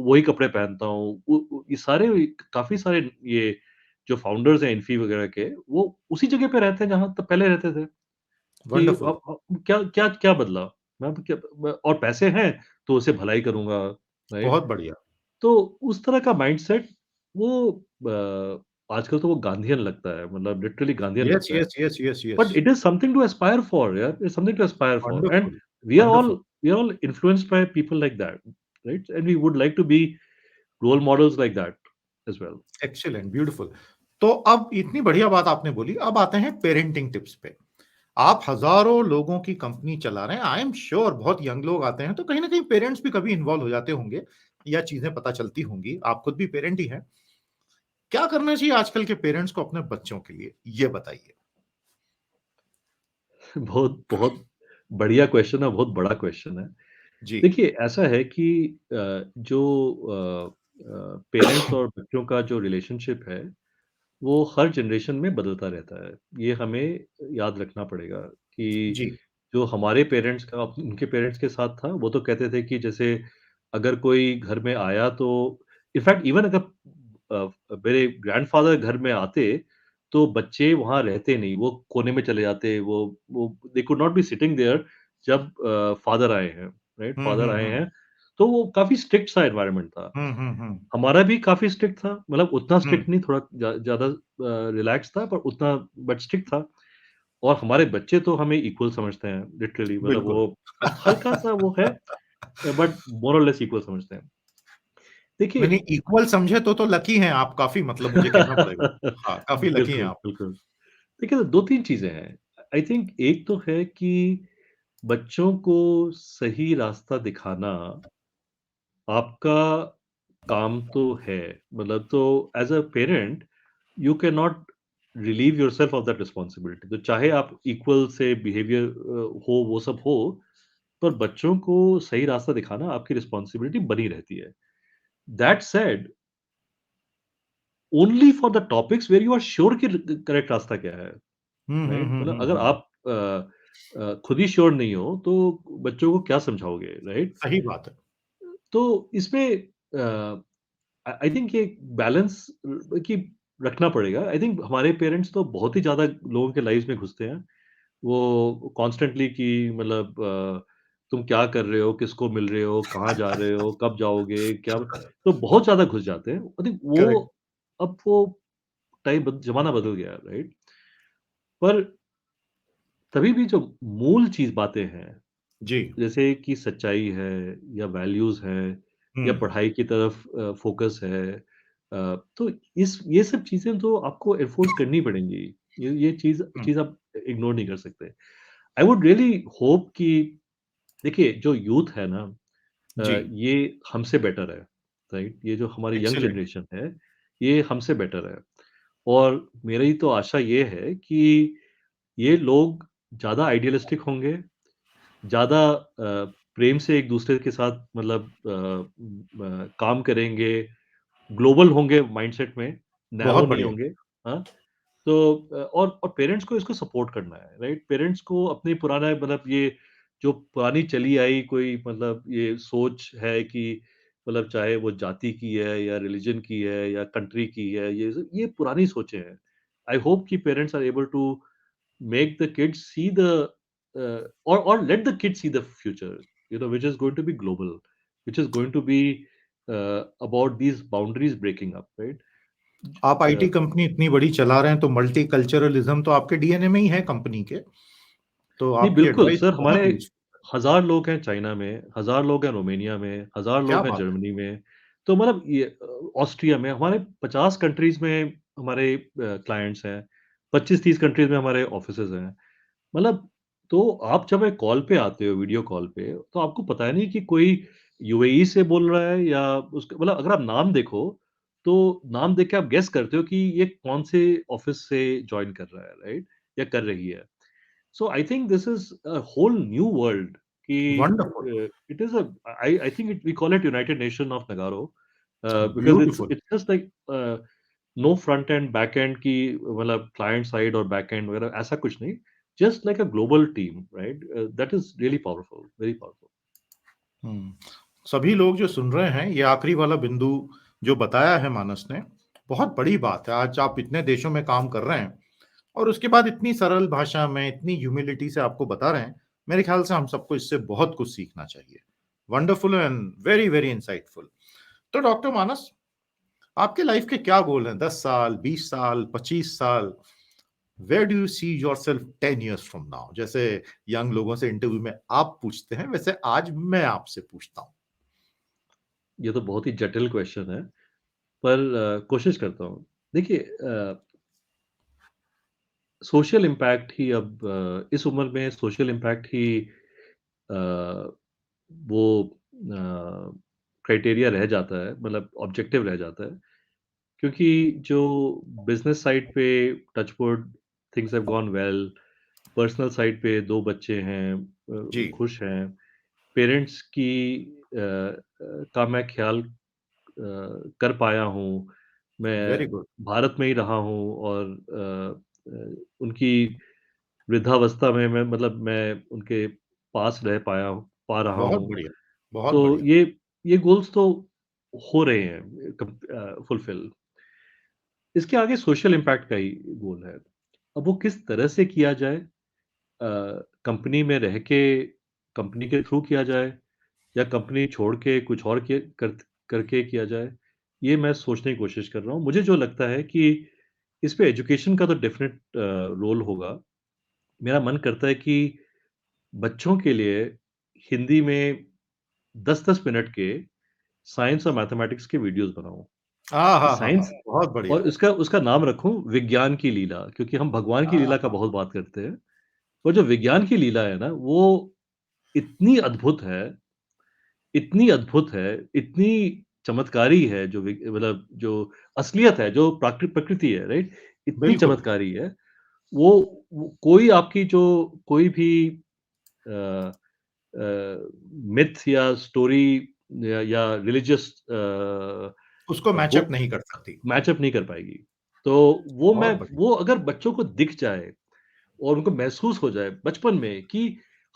वही कपड़े पहनता हूँ। ये सारे काफ़ी सारे ये जो फाउंडर्स हैं इन्फी वगैरह के, वो उसी जगह पे रहते हैं जहाँ तक पहले रहते थे। कि
वंडरफुल।
क्या क्या क्या बदला? मैं तो क्या और पैसे हैं तो उसे भलाई करूँगा, राइट?
बहुत बढ़िया।
तो उस तरह का माइंडसेट वो आजकल तो वो गांधीयन लगता है, मतलब लिटरली गांधीयन
यस,
लगता है।
Yes, yes, yes, yes.
But it is something to aspire for यार, it's something to aspire for, and
wonderful,
we are all
wonderful.
We are all influenced by people like that, right? And we would like to be role models like that as well.
Excellent, beautiful. तो अब इतनी बढ़िया बात आपने बोली, अब आते हैं पेरेंटिंग टिप्स पे। आप हज़ारों लोगों की कंपनी चला रहे हैं, आई एम श्योर बहुत यंग लोग आते हैं, तो कहीं न कहीं पेरेंट्स भी कभी इन्वॉल्व हो जाते होंगे या चीज़ें पता चलती होंगी, आप खुद भी पेरेंट ही हैं। क्या करना चाहिए आजकल के पेरेंट्स को अपने बच्चों के लिए? ये बताइए?
बहुत बहुत बढ़िया क्वेश्चन है, बहुत बड़ा क्वेश्चन है।
जी।
देखिए, ऐसा है कि जो पेरेंट्स और बच्चों का जो रिलेशनशिप है, वो हर जनरेशन में बदलता रहता है। ये हमें याद रखना पड़ेगा कि
जी।
जो हमारे पेरेंट्स का उनके पेरेंट्स के साथ था, वो तो कहते थे कि जैसे अगर कोई घर में आया तो इनफैक्ट इवन अगर मेरे ग्रैंडफ़ादर घर में आते, तो बच्चे वहाँ रहते नहीं, वो कोने में चले जाते, वो they could not be sitting there जब फादर आए हैं, राइट?
हुँ,
फादर
हुँ,
आए
हुँ।
हैं, तो वो काफ़ी स्ट्रिक्ट सा एनवायरनमेंट था।
हुँ, हुँ, हुँ।
हमारा भी काफ़ी स्ट्रिक्ट था, मतलब उतना
हुँ,
स्ट्रिक्ट नहीं, थोड़ा ज़्यादा रिलैक्स था, पर उतना बट स्ट्रिक्ट था। और हमारे बच्चे तो हमें इक्वल समझते हैं, लिटरली मतलब
बिल्कुल।
वो हल्का-सा वो है, बट मोर और लेस इक्वल समझते हैं। देखिए
नहीं, नहीं इक्वल समझे तो लकी हैं आप काफ़ी मतलब मुझे कहना पड़ेगा। हाँ, काफ़ी लकी हैं
बिल्कुल,
आप।
बिल्कुल। देखिए, 2-3 चीज़ें हैं। आई थिंक एक तो है कि बच्चों को सही रास्ता दिखाना आपका काम तो है। मतलब तो as a parent you can not relieve yourself of that responsibility. तो चाहे आप इक्वल से बिहेवियर हो, वो सब हो, पर बच्चों को सही रास्ता दिखाना आपकी रिस्पांसिबिलिटी बनी रहती है। That said, only for the topics where you are sure कि करेक्ट रास्ता क्या है,
हुँ, हुँ,
राइट?
हुँ,
मतलब
हुँ,
अगर
हुँ।
आप खुद ही श्योर नहीं हो, तो बच्चों को क्या समझाओगे, राइट?
सही बात है।
तो इसमें अ, आई थिंक ये बैलेंस कि रखना पड़ेगा। आई थिंक हमारे पेरेंट्स तो बहुत ही ज़्यादा लोगों के लाइफ़्स में घुसते हैं। वो कॉन्स्टेंटली कि मतलब तुम क्या कर रहे हो, किसको मिल रहे हो, कहाँ जा रहे हो, कब जाओगे, क्या तो बहुत ज़्यादा घुस जाते हैं। आई थिंक वो
करेक्ट।
अब वो टाइम बद ज़माना बदल गया है, राइट? पर तभी भी जो मूल चीज़ बातें हैं,
जी।
जैसे कि सच्चाई है या वैल्यूज़ हैं
हुँ,
या पढ़ाई की तरफ फ़ोकस है, तो इस ये सब चीज़ें तो आपको एनफोर्स करनी पड़ेंगी। ये चीज़
हुँ।
चीज़ आप इग्नोर नहीं कर सकते। आई वुड रियली होप कि देखिए जो यूथ है ना,
जी।
ये हमसे बेटर है, राइट? ये जो हमारी यंग
एक्सीलेंट।
जनरेशन है, ये हमसे बेटर है। और मेरी तो आशा ये है कि ये लोग ज़्यादा आइडियलिस्टिक होंगे, ज़्यादा प्रेम से एक-दूसरे के साथ मतलब काम करेंगे, ग्लोबल होंगे माइंडसेट में, नैरो
बहुत
नहीं
बढ़िया।
होंगे, हाँ? तो और पेरेंट्स को इसको सपोर्ट करना है, राइट? पेरेंट्स को अपनी पुराना मतलब ये जो पुरानी चली आई कोई मतलब ये सोच है कि मतलब चाहे वो जाति की है या रिलिजन की है या कंट्री की है, ये पुरानी सोचें हैं। आई होप कि parents are able to make the kids see the or let the kids see the future, you know, which is going to be global, which is going to be about these boundaries breaking up, right?
आप
uh,
आईटी कंपनी इतनी बड़ी चला रहे हैं तो मल्टीकल्चरलिज़्म तो आपके डीएनए में ही है कंपनी के। तो
नहीं
आपकी
बिल्कुल
एडवाइस
सर,
बहुत
हमारे
यूज़फुल।
हजार लोग हैं चाइना में, हजार लोग हैं रोमानिया में, हजार
क्या
लोग हैं
बात है!
जर्मनी में, तो मतलब ये ऑस्ट्रिया में हमारे 50 कंट्रीज में हमारे क्लाइंट्स हैं, 25-30 कंट्रीज में हमारे ऑफिसेज हैं। मतलब तो आप जब एक कॉल पे आते हो, वीडियो कॉल पे, तो आपको पता नहीं कि कोई यूएई से बोल रहा है या उसका मतलब अगर आप नाम देखो, तो नाम देख के आप गेस करते हो कि ये कौन से ऑफ़िस से जॉइन कर रहा है, राइट? या कर रही है। So I think this is a whole new world कि
wonderful,
it is a I think it we call it united nation of Nagarro because
beautiful.
It's just like no front end back end की मतलब क्लाइंट साइड और बैक एंड वगैरह ऐसा कुछ नहीं, just like a global team, right? That is really powerful, very powerful.
हुँ। सभी लोग जो सुन रहे हैं, ये आखिरी वाला बिंदु जो बताया है मानस ने, बहुत बड़ी बात है। आज आप इतने देशों में काम कर रहे हैं और उसके बाद इतनी सरल भाषा में, इतनी ह्यूमिलिटी से आपको बता रहे हैं। मेरे ख्याल से हम सबको इससे बहुत कुछ सीखना चाहिए। Wonderful and very, very insightful. तो डॉक्टर मानस, आपके लाइफ के क्या गोल हैं? 10 साल, 20 साल, 25 साल? Where do you see yourself 10 years from now? जैसे यंग लोगों से इंटरव्यू में आप पूछते हैं, वैसे आज मैं आपसे पूछता हूँ।
ये तो बहुत ही जटिल क्वेश्चन है, पर कोशिश करता हूँ। देखिए सोशल इम्पैक्ट ही अब इस उम्र में सोशल इम्पैक्ट ही अ, वो क्राइटेरिया रह जाता है, मतलब ऑब्जेक्टिव रह जाता है। क्योंकि जो बिज़नेस साइड पे touch wood things have gone well, personal side पे 2 बच्चे हैं,
जी,
खुश हैं। पेरेंट्स की का मैं ख़्याल कर पाया हूँ।
वेरी
मैं
गुड।
भारत में ही रहा हूँ और उनकी वृद्धावस्था में मैं उनके पास रह पा रहा
बहुत
हूँ।
बढ़िया, बहुत
तो
बढ़िया।
ये गोल्स तो हो रहे हैं फुलफिल। इसके आगे सोशल इम्पैक्ट का ही गोल है। अब वो किस तरह से किया जाए, कंपनी में रह के कंपनी के थ्रू किया जाए या कंपनी छोड़ के कुछ और करके किया जाए, ये मैं सोचने की कोशिश कर रहा हूँ। मुझे जो लगता है कि इस पे एजुकेशन का तो डेफ़िनेट रोल होगा। मेरा मन करता है कि बच्चों के लिए हिंदी में 10-10 मिनट के साइंस और मैथमेटिक्स के वीडियोज़ बनाऊँ।
आहाहाहा!
साइंस
बहुत बढ़िया।
और उसका उसका नाम रखूँ विज्ञान की लीला, क्योंकि हम भगवान की लीला का
आहा!
बहुत बात करते हैं। और जो विज्ञान की लीला है ना, वो इतनी अद्भुत है, इतनी अद्भुत है, इतनी चमत्कारी है, जो मतलब जो असलियत है, जो प्रकृति है, राइट? इतनी
बिल्कुल,
चमत्कारी है, वो कोई आपकी जो कोई भी अ मिथ या स्टोरी या रिलिजियस
उसको मैच अप
बुक
नहीं कर सकती।
मैच अप नहीं कर पाएगी। तो
बहुत बढ़िया।
वो अगर बच्चों को दिख जाए और उनको महसूस हो जाए बचपन में कि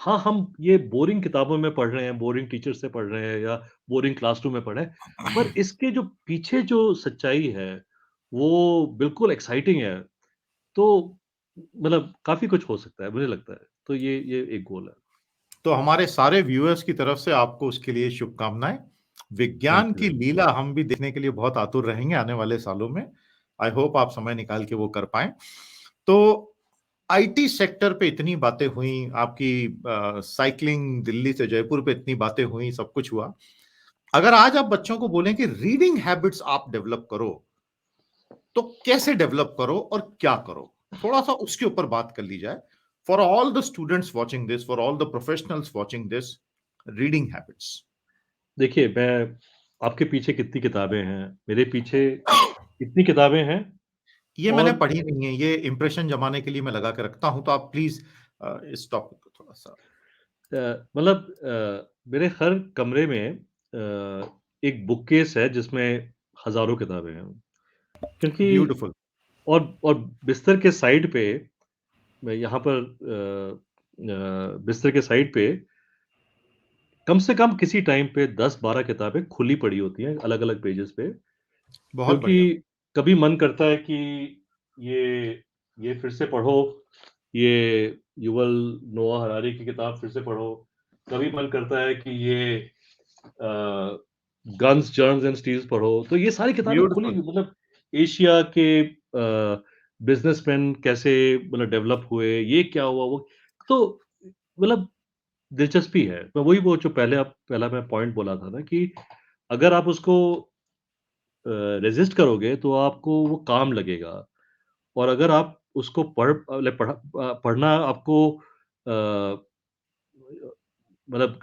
हाँ, हम ये बोरिंग किताबों में पढ़ रहे हैं, बोरिंग टीचर से पढ़ रहे हैं या बोरिंग क्लासरूम में पढ़ रहे हैं, पर इसके जो पीछे जो सच्चाई है, वो बिल्कुल एक्साइटिंग है। तो मतलब काफ़ी कुछ हो सकता है, मुझे लगता है। तो ये एक गोल है।
तो हमारे सारे व्यूअर्स की तरफ से आपको उसके लिए शुभकामनाएँ। विज्ञान
थैंक यू
की
वेरी मच।
लीला हम भी देखने के लिए बहुत आतुर रहेंगे आने वाले सालों में। आई होप आप समय निकाल के वो कर पाएँ। तो आईटी सेक्टर पे इतनी बातें हुई, आपकी साइक्लिंग दिल्ली से जयपुर पे इतनी बातें हुई, सब कुछ हुआ। अगर आज आप बच्चों को बोलें कि रीडिंग हैबिट्स आप डेवलप करो, तो कैसे डेवलप करो और क्या करो? थोड़ा-सा उसके ऊपर बात कर ली जाए। For all the students watching this, for all the professionals watching this, reading habits.
देखिए, मैं आपके पीछे कितनी किताबें हैं, मेरे पीछे इतनी किताबें हैं
ये मैंने
और
पढ़ी नहीं है, ये इंप्रेशन जमाने के लिए मैं लगा के रखता हूँ, तो आप प्लीज़ इस टॉपिक को थोड़ा-सा
मेरे हर कमरे में एक बुककेस है जिसमें हज़ारों किताबें हैं। क्योंकि
ब्यूटीफुल।
और बिस्तर के साइड पे मैं यहाँ पर बिस्तर के साइड पे कम से कम किसी टाइम पे 10-12 किताबें खुली पड़ी होती हैं, अलग-अलग पेजेज़ पे।
बहुत
क्योंकि
बढ़िया।
कभी मन करता है कि ये ये फिर से पढ़ो, ये युवल नोआ हरारी की किताब फिर से पढ़ो। कभी मन करता है कि ये गन्स, जर्म्स एंड स्टील्स पढ़ो। तो ये सारी किताबें खुली
ब्यूटीफुल।
मतलब एशिया के बिज़नेसमैन कैसे मतलब डेवलप हुए, ये क्या हुआ वो तो मतलब दिलचस्पी है। मैं वही वो जो पहला मैं पॉइंट बोला था ना कि अगर आप उसको रेज़िस्ट करोगे तो आपको वो काम लगेगा और अगर आप उसको पढ़ना आपको मतलब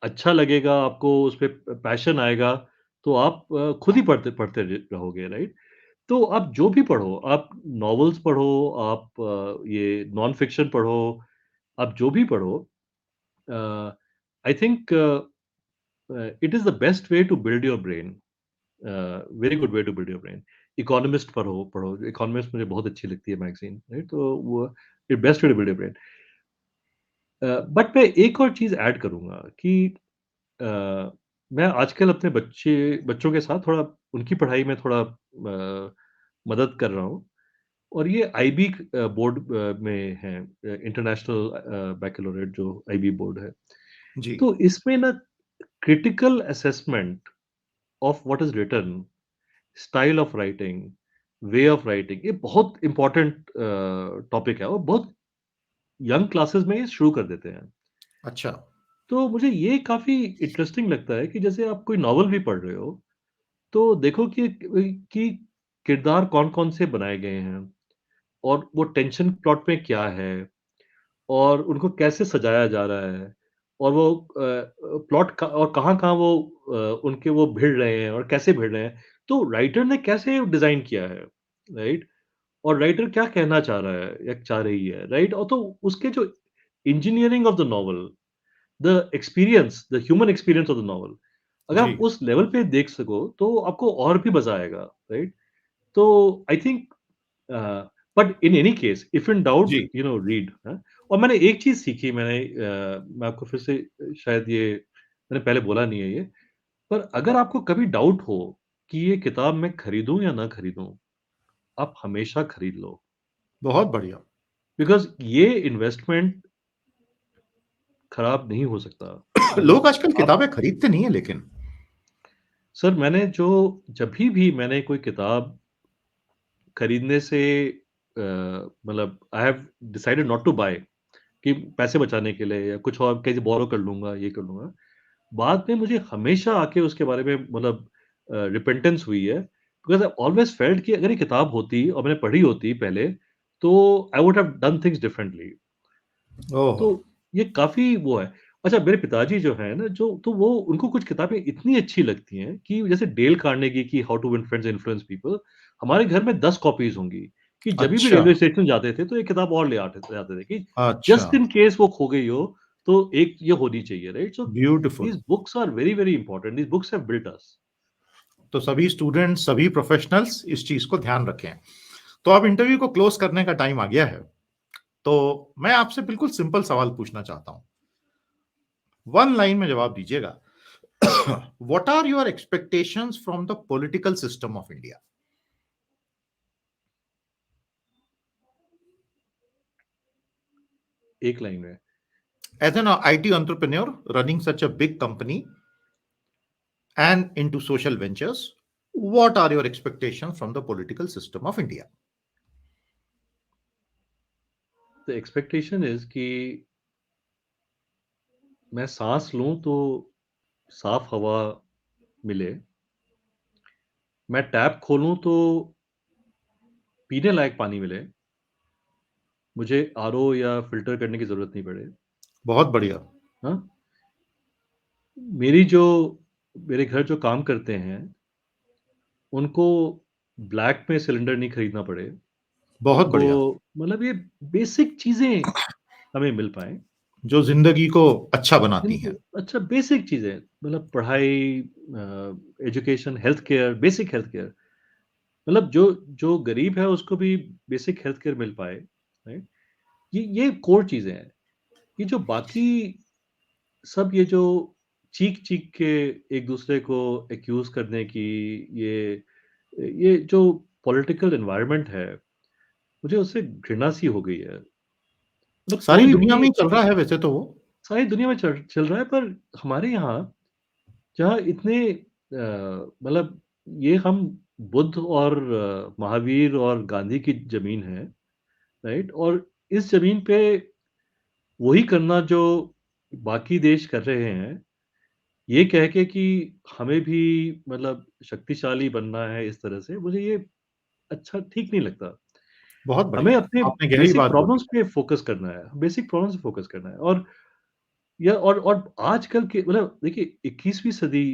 अच्छा लगेगा, आपको उसपे पैशन आएगा, तो आप खुद ही पढ़ते पढ़ते रहोगे, राइट? तो आप जो भी पढ़ो, आप नॉवेल्स पढ़ो, आप ये नॉन फ़िक्शन पढ़ो, आप जो भी पढ़ो I think it is the best way to build your brain. Very good way to build your brain. Economist पढ़ो पढ़ो, इकोनॉमिस्ट मुझे बहुत अच्छी लगती है मैगज़ीन, राइट? तो वो best way to build your brain. But मैं एक और चीज़ ऐड करूँगा कि अ, मैं आजकल अपने बच्चों के साथ थोड़ा उनकी पढ़ाई में थोड़ा मदद कर रहा हूँ और ये आईबी बोर्ड में है, इंटरनेशनल बैccalaureate जो आईबी बोर्ड है।
जी,
तो इसमें ना critical assessment of what is written, style of writing, way of writing ये बहुत इम्पोर्टेंट टॉपिक है और बहुत यंग क्लासेस में ये शुरू कर देते हैं।
अच्छा।
तो मुझे ये काफ़ी इंटरेस्टिंग लगता है कि जैसे आप कोई नॉवल भी पढ़ रहे हो, तो देखो कि किरदार कौन-कौन से बनाए गए हैं। और वो टेंशन प्लॉट में क्या है और उनको कैसे सजाया जा रहा है और वो प्लॉट का और कहाँ-कहाँ वो उनके वो भिड़ रहे हैं और कैसे भिड़ रहे हैं। तो राइटर ने कैसे डिज़ाइन किया है, राइट? और राइटर क्या कहना चाह रहा है या चाह रही है, राइट? और तो उसके जो engineering of the novel, the experience, the human experience of the novel, अगर
जी,
आप उस लेवल पे देख सको, तो आपको और भी मज़ा आएगा, राइट? तो I think but in any case if in doubt
जी।
रीड और मैंने एक चीज सीखी मैंने मैं आपको फिर से शायद ये मैंने पहले बोला नहीं है ये पर अगर आपको कभी डाउट हो कि ये किताब मैं खरीदूं या ना खरीदूं आप हमेशा खरीद लो
बहुत बढ़िया।
बिकॉज ये इन्वेस्टमेंट खराब नहीं हो सकता
लोग आजकल
आप
किताबें खरीदते नहीं है लेकिन।
सर मैंने जो जब भी मैंने कोई किताब खरीदने से मतलब I have decided not to buy कि पैसे बचाने के लिए या कुछ और कहीं से बोरो कर लूँगा, ये कर लूँगा। बाद में मुझे हमेशा आके उसके बारे में मतलब रिपेंटेंस हुई है बिकॉज़ आई ऑलवेज़ फेल्ट कि अगर ये किताब होती और मैंने पढ़ी होती पहले, तो I would have done things differently.
Oh!
तो ये काफ़ी वो है। अच्छा मेरे पिताजी जो हैं ना, जो तो वो उनको कुछ किताबें इतनी अच्छी लगती हैं कि जैसे डेल कार्नेगी की how to win friends and influence people, हमारे घर में 10 कॉपीज़ होंगी कि जभी भी
अच्छा,
रेलवे स्टेशन जाते थे, तो ये किताब और ले आते जाते थे कि
अच्छा।
जस्ट इन केस वो खो गई हो, तो एक ये होनी चाहिए, right? So
beautiful.
These books are very, very important. These books have built us.
तो सभी स्टूडेंट्स, सभी प्रोफेशनल्स इस चीज़ को ध्यान रखें। तो अब इंटरव्यू को क्लोज़ करने का टाइम आ गया है। तो मैं आपसे बिल्कुल सिंपल सवाल पूछना चाहता हूँ। 1 लाइन में जवाब दीजिएगा। What are your expectations from the political system of India?
एक लाइन में।
As an IT entrepreneur running such a big company and into social ventures, what are your expectations from the political system of India?
The expectation is कि मैं साँस लूँ तो साफ हवा मिले, मैं टैप खोलूँ तो पीने लायक पानी मिले, मुझे आरओ या फ़िल्टर करने की ज़रूरत नहीं पड़े,
बहुत बढ़िया,
हाँ? मेरी जो मेरे घर जो काम करते हैं, उनको ब्लैक में सिलेंडर नहीं खरीदना पड़े,
बहुत
उनको
बढ़िया।
मतलब ये बेसिक चीज़ें हमें मिल पाएँ।
जो ज़िंदगी को अच्छा बनाती
जिनको
हैं।
अच्छा बेसिक चीज़ें मतलब पढ़ाई education, health care, basic health care मतलब जो जो गरीब है उसको भी बेसिक हेल्थ केयर मिल पाए, राइट? ये कोर चीज़ें हैं। ये जो बाकी सब ये जो चीख-चीख के एक-दूसरे को एक्यूज़ करने की ये ये जो पॉलिटिकल एनवायरनमेंट है, मुझे उससे घृणा सी हो गई है। मतलब
सारी
कोई
दुनिया
भी
में ही चल रहा है वैसे तो वो।
सारी दुनिया में चल चल रहा है पर हमारे यहाँ जहाँ इतने मतलब ये हम बुद्ध और महावीर और गांधी की ज़मीन है, राइट? और इस ज़मीन पे वही करना जो बाकी देश कर रहे हैं, ये कह के कि हमें भी मतलब शक्तिशाली बनना है इस तरह से, मुझे ये अच्छा ठीक नहीं लगता।
बहुत
हमें
बढ़िया,
अपने
आपने गहरी
बेसिक
बात बोली
प्रॉब्लम्स
है।
पे फ़ोकस करना है, बेसिक प्रॉब्लम्स पे फ़ोकस करना है और या और आजकल के मतलब देखिए 21वीं सदी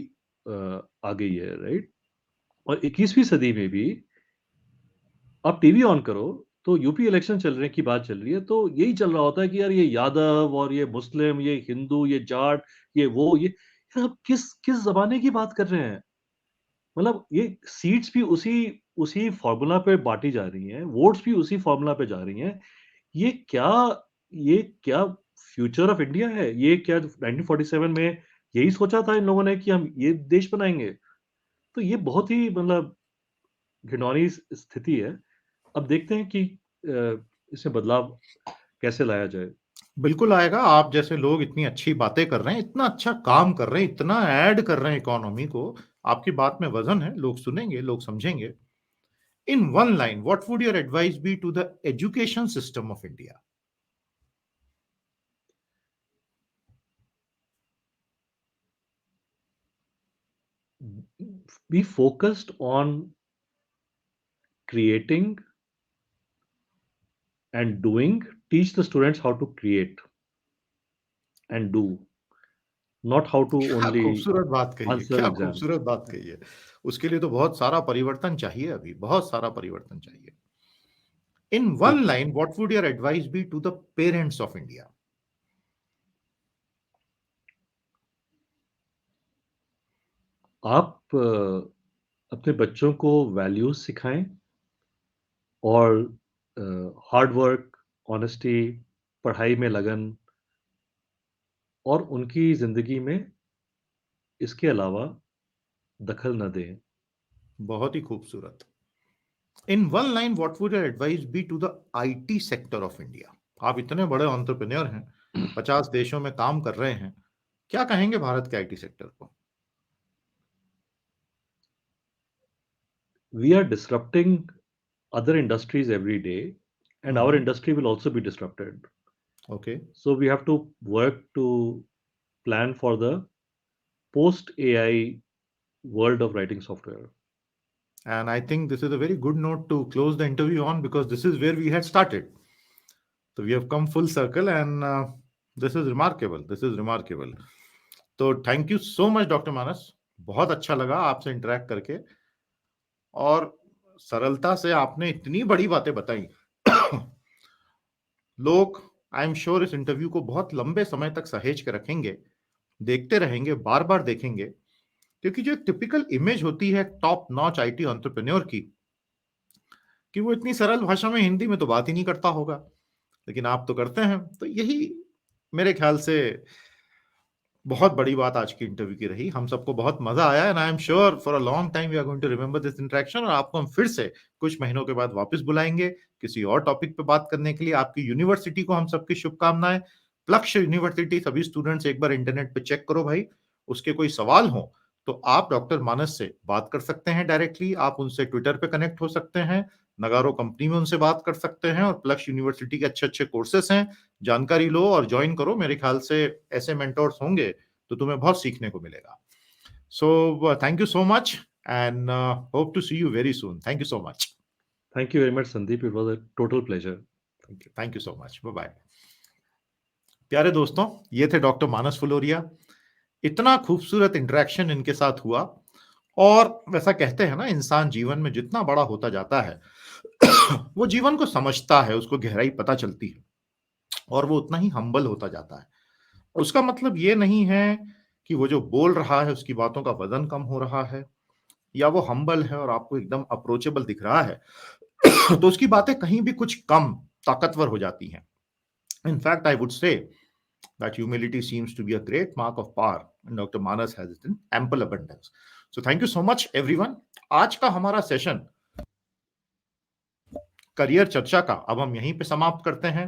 आ गई है, राइट? और 21वीं सदी में भी आप टीवी ऑन करो, तो यूपी इलेक्शन चल रहे की बात चल रही है, तो यही चल रहा होता है कि यार ये यादव और ये मुस्लिम, ये हिंदू, ये जाट, ये वो, ये यार आप किस किस ज़माने की बात कर रहे हैं? मतलब ये सीट्स भी उसी उसी फ़ॉर्मूला पे बाँटी जा रही हैं, वोट्स भी उसी फ़ॉर्मूला पे जा रही हैं। ये क्या ये क्या फ्यूचर ऑफ इंडिया है? ये क्या 1947 में यही सोचा था इन लोगों ने कि हम ये देश बनाएँगे? तो ये बहुत ही मतलब घिनौनी स्थिति है। अब देखते हैं कि इसमें बदलाव कैसे लाया जाए?
बिल्कुल आएगा, आप जैसे लोग इतनी अच्छी बातें कर रहे हैं, इतना अच्छा काम कर रहे हैं, इतना ऐड कर रहे हैं इकोनॉमी को, आपकी बात में वज़न है, लोग सुनेंगे, लोग समझेंगे। In 1 line, what would your advice be to the education system of India?
Be focused on creating and doing teach the students how to create and do, not how to
क्या
only
खूबसूरत बात कही है,
answer
क्या
exams.
खूबसूरत बात कही है। उसके लिए तो बहुत सारा परिवर्तन चाहिए अभी, बहुत सारा परिवर्तन चाहिए। In one
बिल्कुल।
line, what would your advice be to the parents of India?
आप अपने बच्चों को वैल्यूज सिखाएं और हार्ड वर्क, ऑनेस्टी, पढ़ाई में लगन और उनकी जिंदगी में इसके अलावा दखल न दें।
बहुत ही खूबसूरत। In one line, what would your advice be to the IT sector of India? आप इतने बड़े एंटरप्रेन्योर हैं, 50 देशों में काम कर रहे हैं, क्या कहेंगे भारत के आईटी सेक्टर को?
We are disrupting other industries every day, and our
hmm,
industry will also be disrupted.
Okay.
So we have to work to plan for the post AI world of writing software.
And I think this is a very good note to close the interview on because this is where we had started. So we have come full circle and this is remarkable. This is remarkable. तो thank you so much doctor Manas, बहुत अच्छा लगा आपसे इंटरेक्ट करके और सरलता से आपने इतनी बड़ी बातें बताई। लोग आई एम श्योर इस इंटरव्यू को बहुत लंबे समय तक सहेज के रखेंगे, देखते रहेंगे, बार बार देखेंगे, क्योंकि जो एक टिपिकल इमेज होती है टॉप नॉच आईटी एंटरप्रेन्योर की, कि वो इतनी सरल भाषा में हिंदी में तो बात ही नहीं करता होगा, लेकिन आप तो करते हैं। तो यही मेरे ख्याल से बहुत बड़ी बात आज की इंटरव्यू की रही। हम सबको बहुत मजा आया and I am sure for a long time we are going to remember this interaction, और आपको हम फिर से कुछ महीनों के बाद वापस बुलाएंगे किसी और टॉपिक पे बात करने के लिए। आपकी यूनिवर्सिटी को हम सबकी शुभकामनाएं। प्लक्ष यूनिवर्सिटी, सभी स्टूडेंट्स एक बार इंटरनेट पे चेक करो भाई। उसके कोई सवाल हो तो आप डॉक्टर मानस से बात कर सकते हैं डायरेक्टली, आप उनसे ट्विटर पे कनेक्ट हो सकते हैं, नगारो कंपनी में उनसे बात कर सकते हैं, और प्लक्ष यूनिवर्सिटी के अच्छे अच्छे कोर्सेस हैं, जानकारी लो और ज्वाइन करो। मेरे ख्याल से ऐसे मेंटोर्स होंगे तो तुम्हें बहुत सीखने को मिलेगा। So thank you so much and hope to see you very soon. Thank you so much.
Thank you very much, Sandeep. It was a total pleasure.
Thank you so much. Bye bye. प्यारे दोस्तों, ये थे डॉक्टर मानस फुलोरिया। इतना खूबसूरत इंटरेक्शन इनके साथ हुआ, और वैसा कहते हैं ना, इंसान जीवन में जितना बड़ा होता जाता है वो जीवन को समझता है, उसको गहराई पता चलती है, और वो उतना ही हम्बल होता जाता है। उसका मतलब ये नहीं है कि वो जो बोल रहा है उसकी बातों का वजन कम हो रहा है, या वो हम्बल है और आपको एकदम अप्रोचेबल दिख रहा है तो उसकी बातें कहीं भी कुछ कम ताकतवर हो जाती हैं। In fact I would say that humility seems to be a great mark of power, and Dr. Manas has it in ample abundance. So thank you so much everyone. आज का हमारा सेशन करियर चर्चा का अब हम यहीं पे समाप्त करते हैं।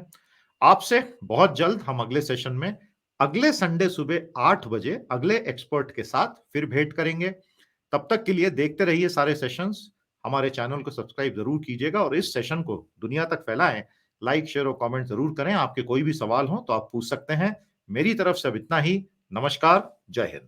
आपसे बहुत जल्द हम अगले सेशन में अगले संडे सुबह 8 बजे अगले एक्सपर्ट के साथ फिर भेंट करेंगे। तब तक के लिए देखते रहिए सारे सेशंस। हमारे चैनल को सब्सक्राइब जरूर कीजिएगा और इस सेशन को दुनिया तक फैलाएं। लाइक, शेयर और कमेंट जरूर करें। आपके कोई भी सवाल हो तो आप पूछ सकते हैं। मेरी तरफ से अब इतना ही। नमस्कार, जय हिंद।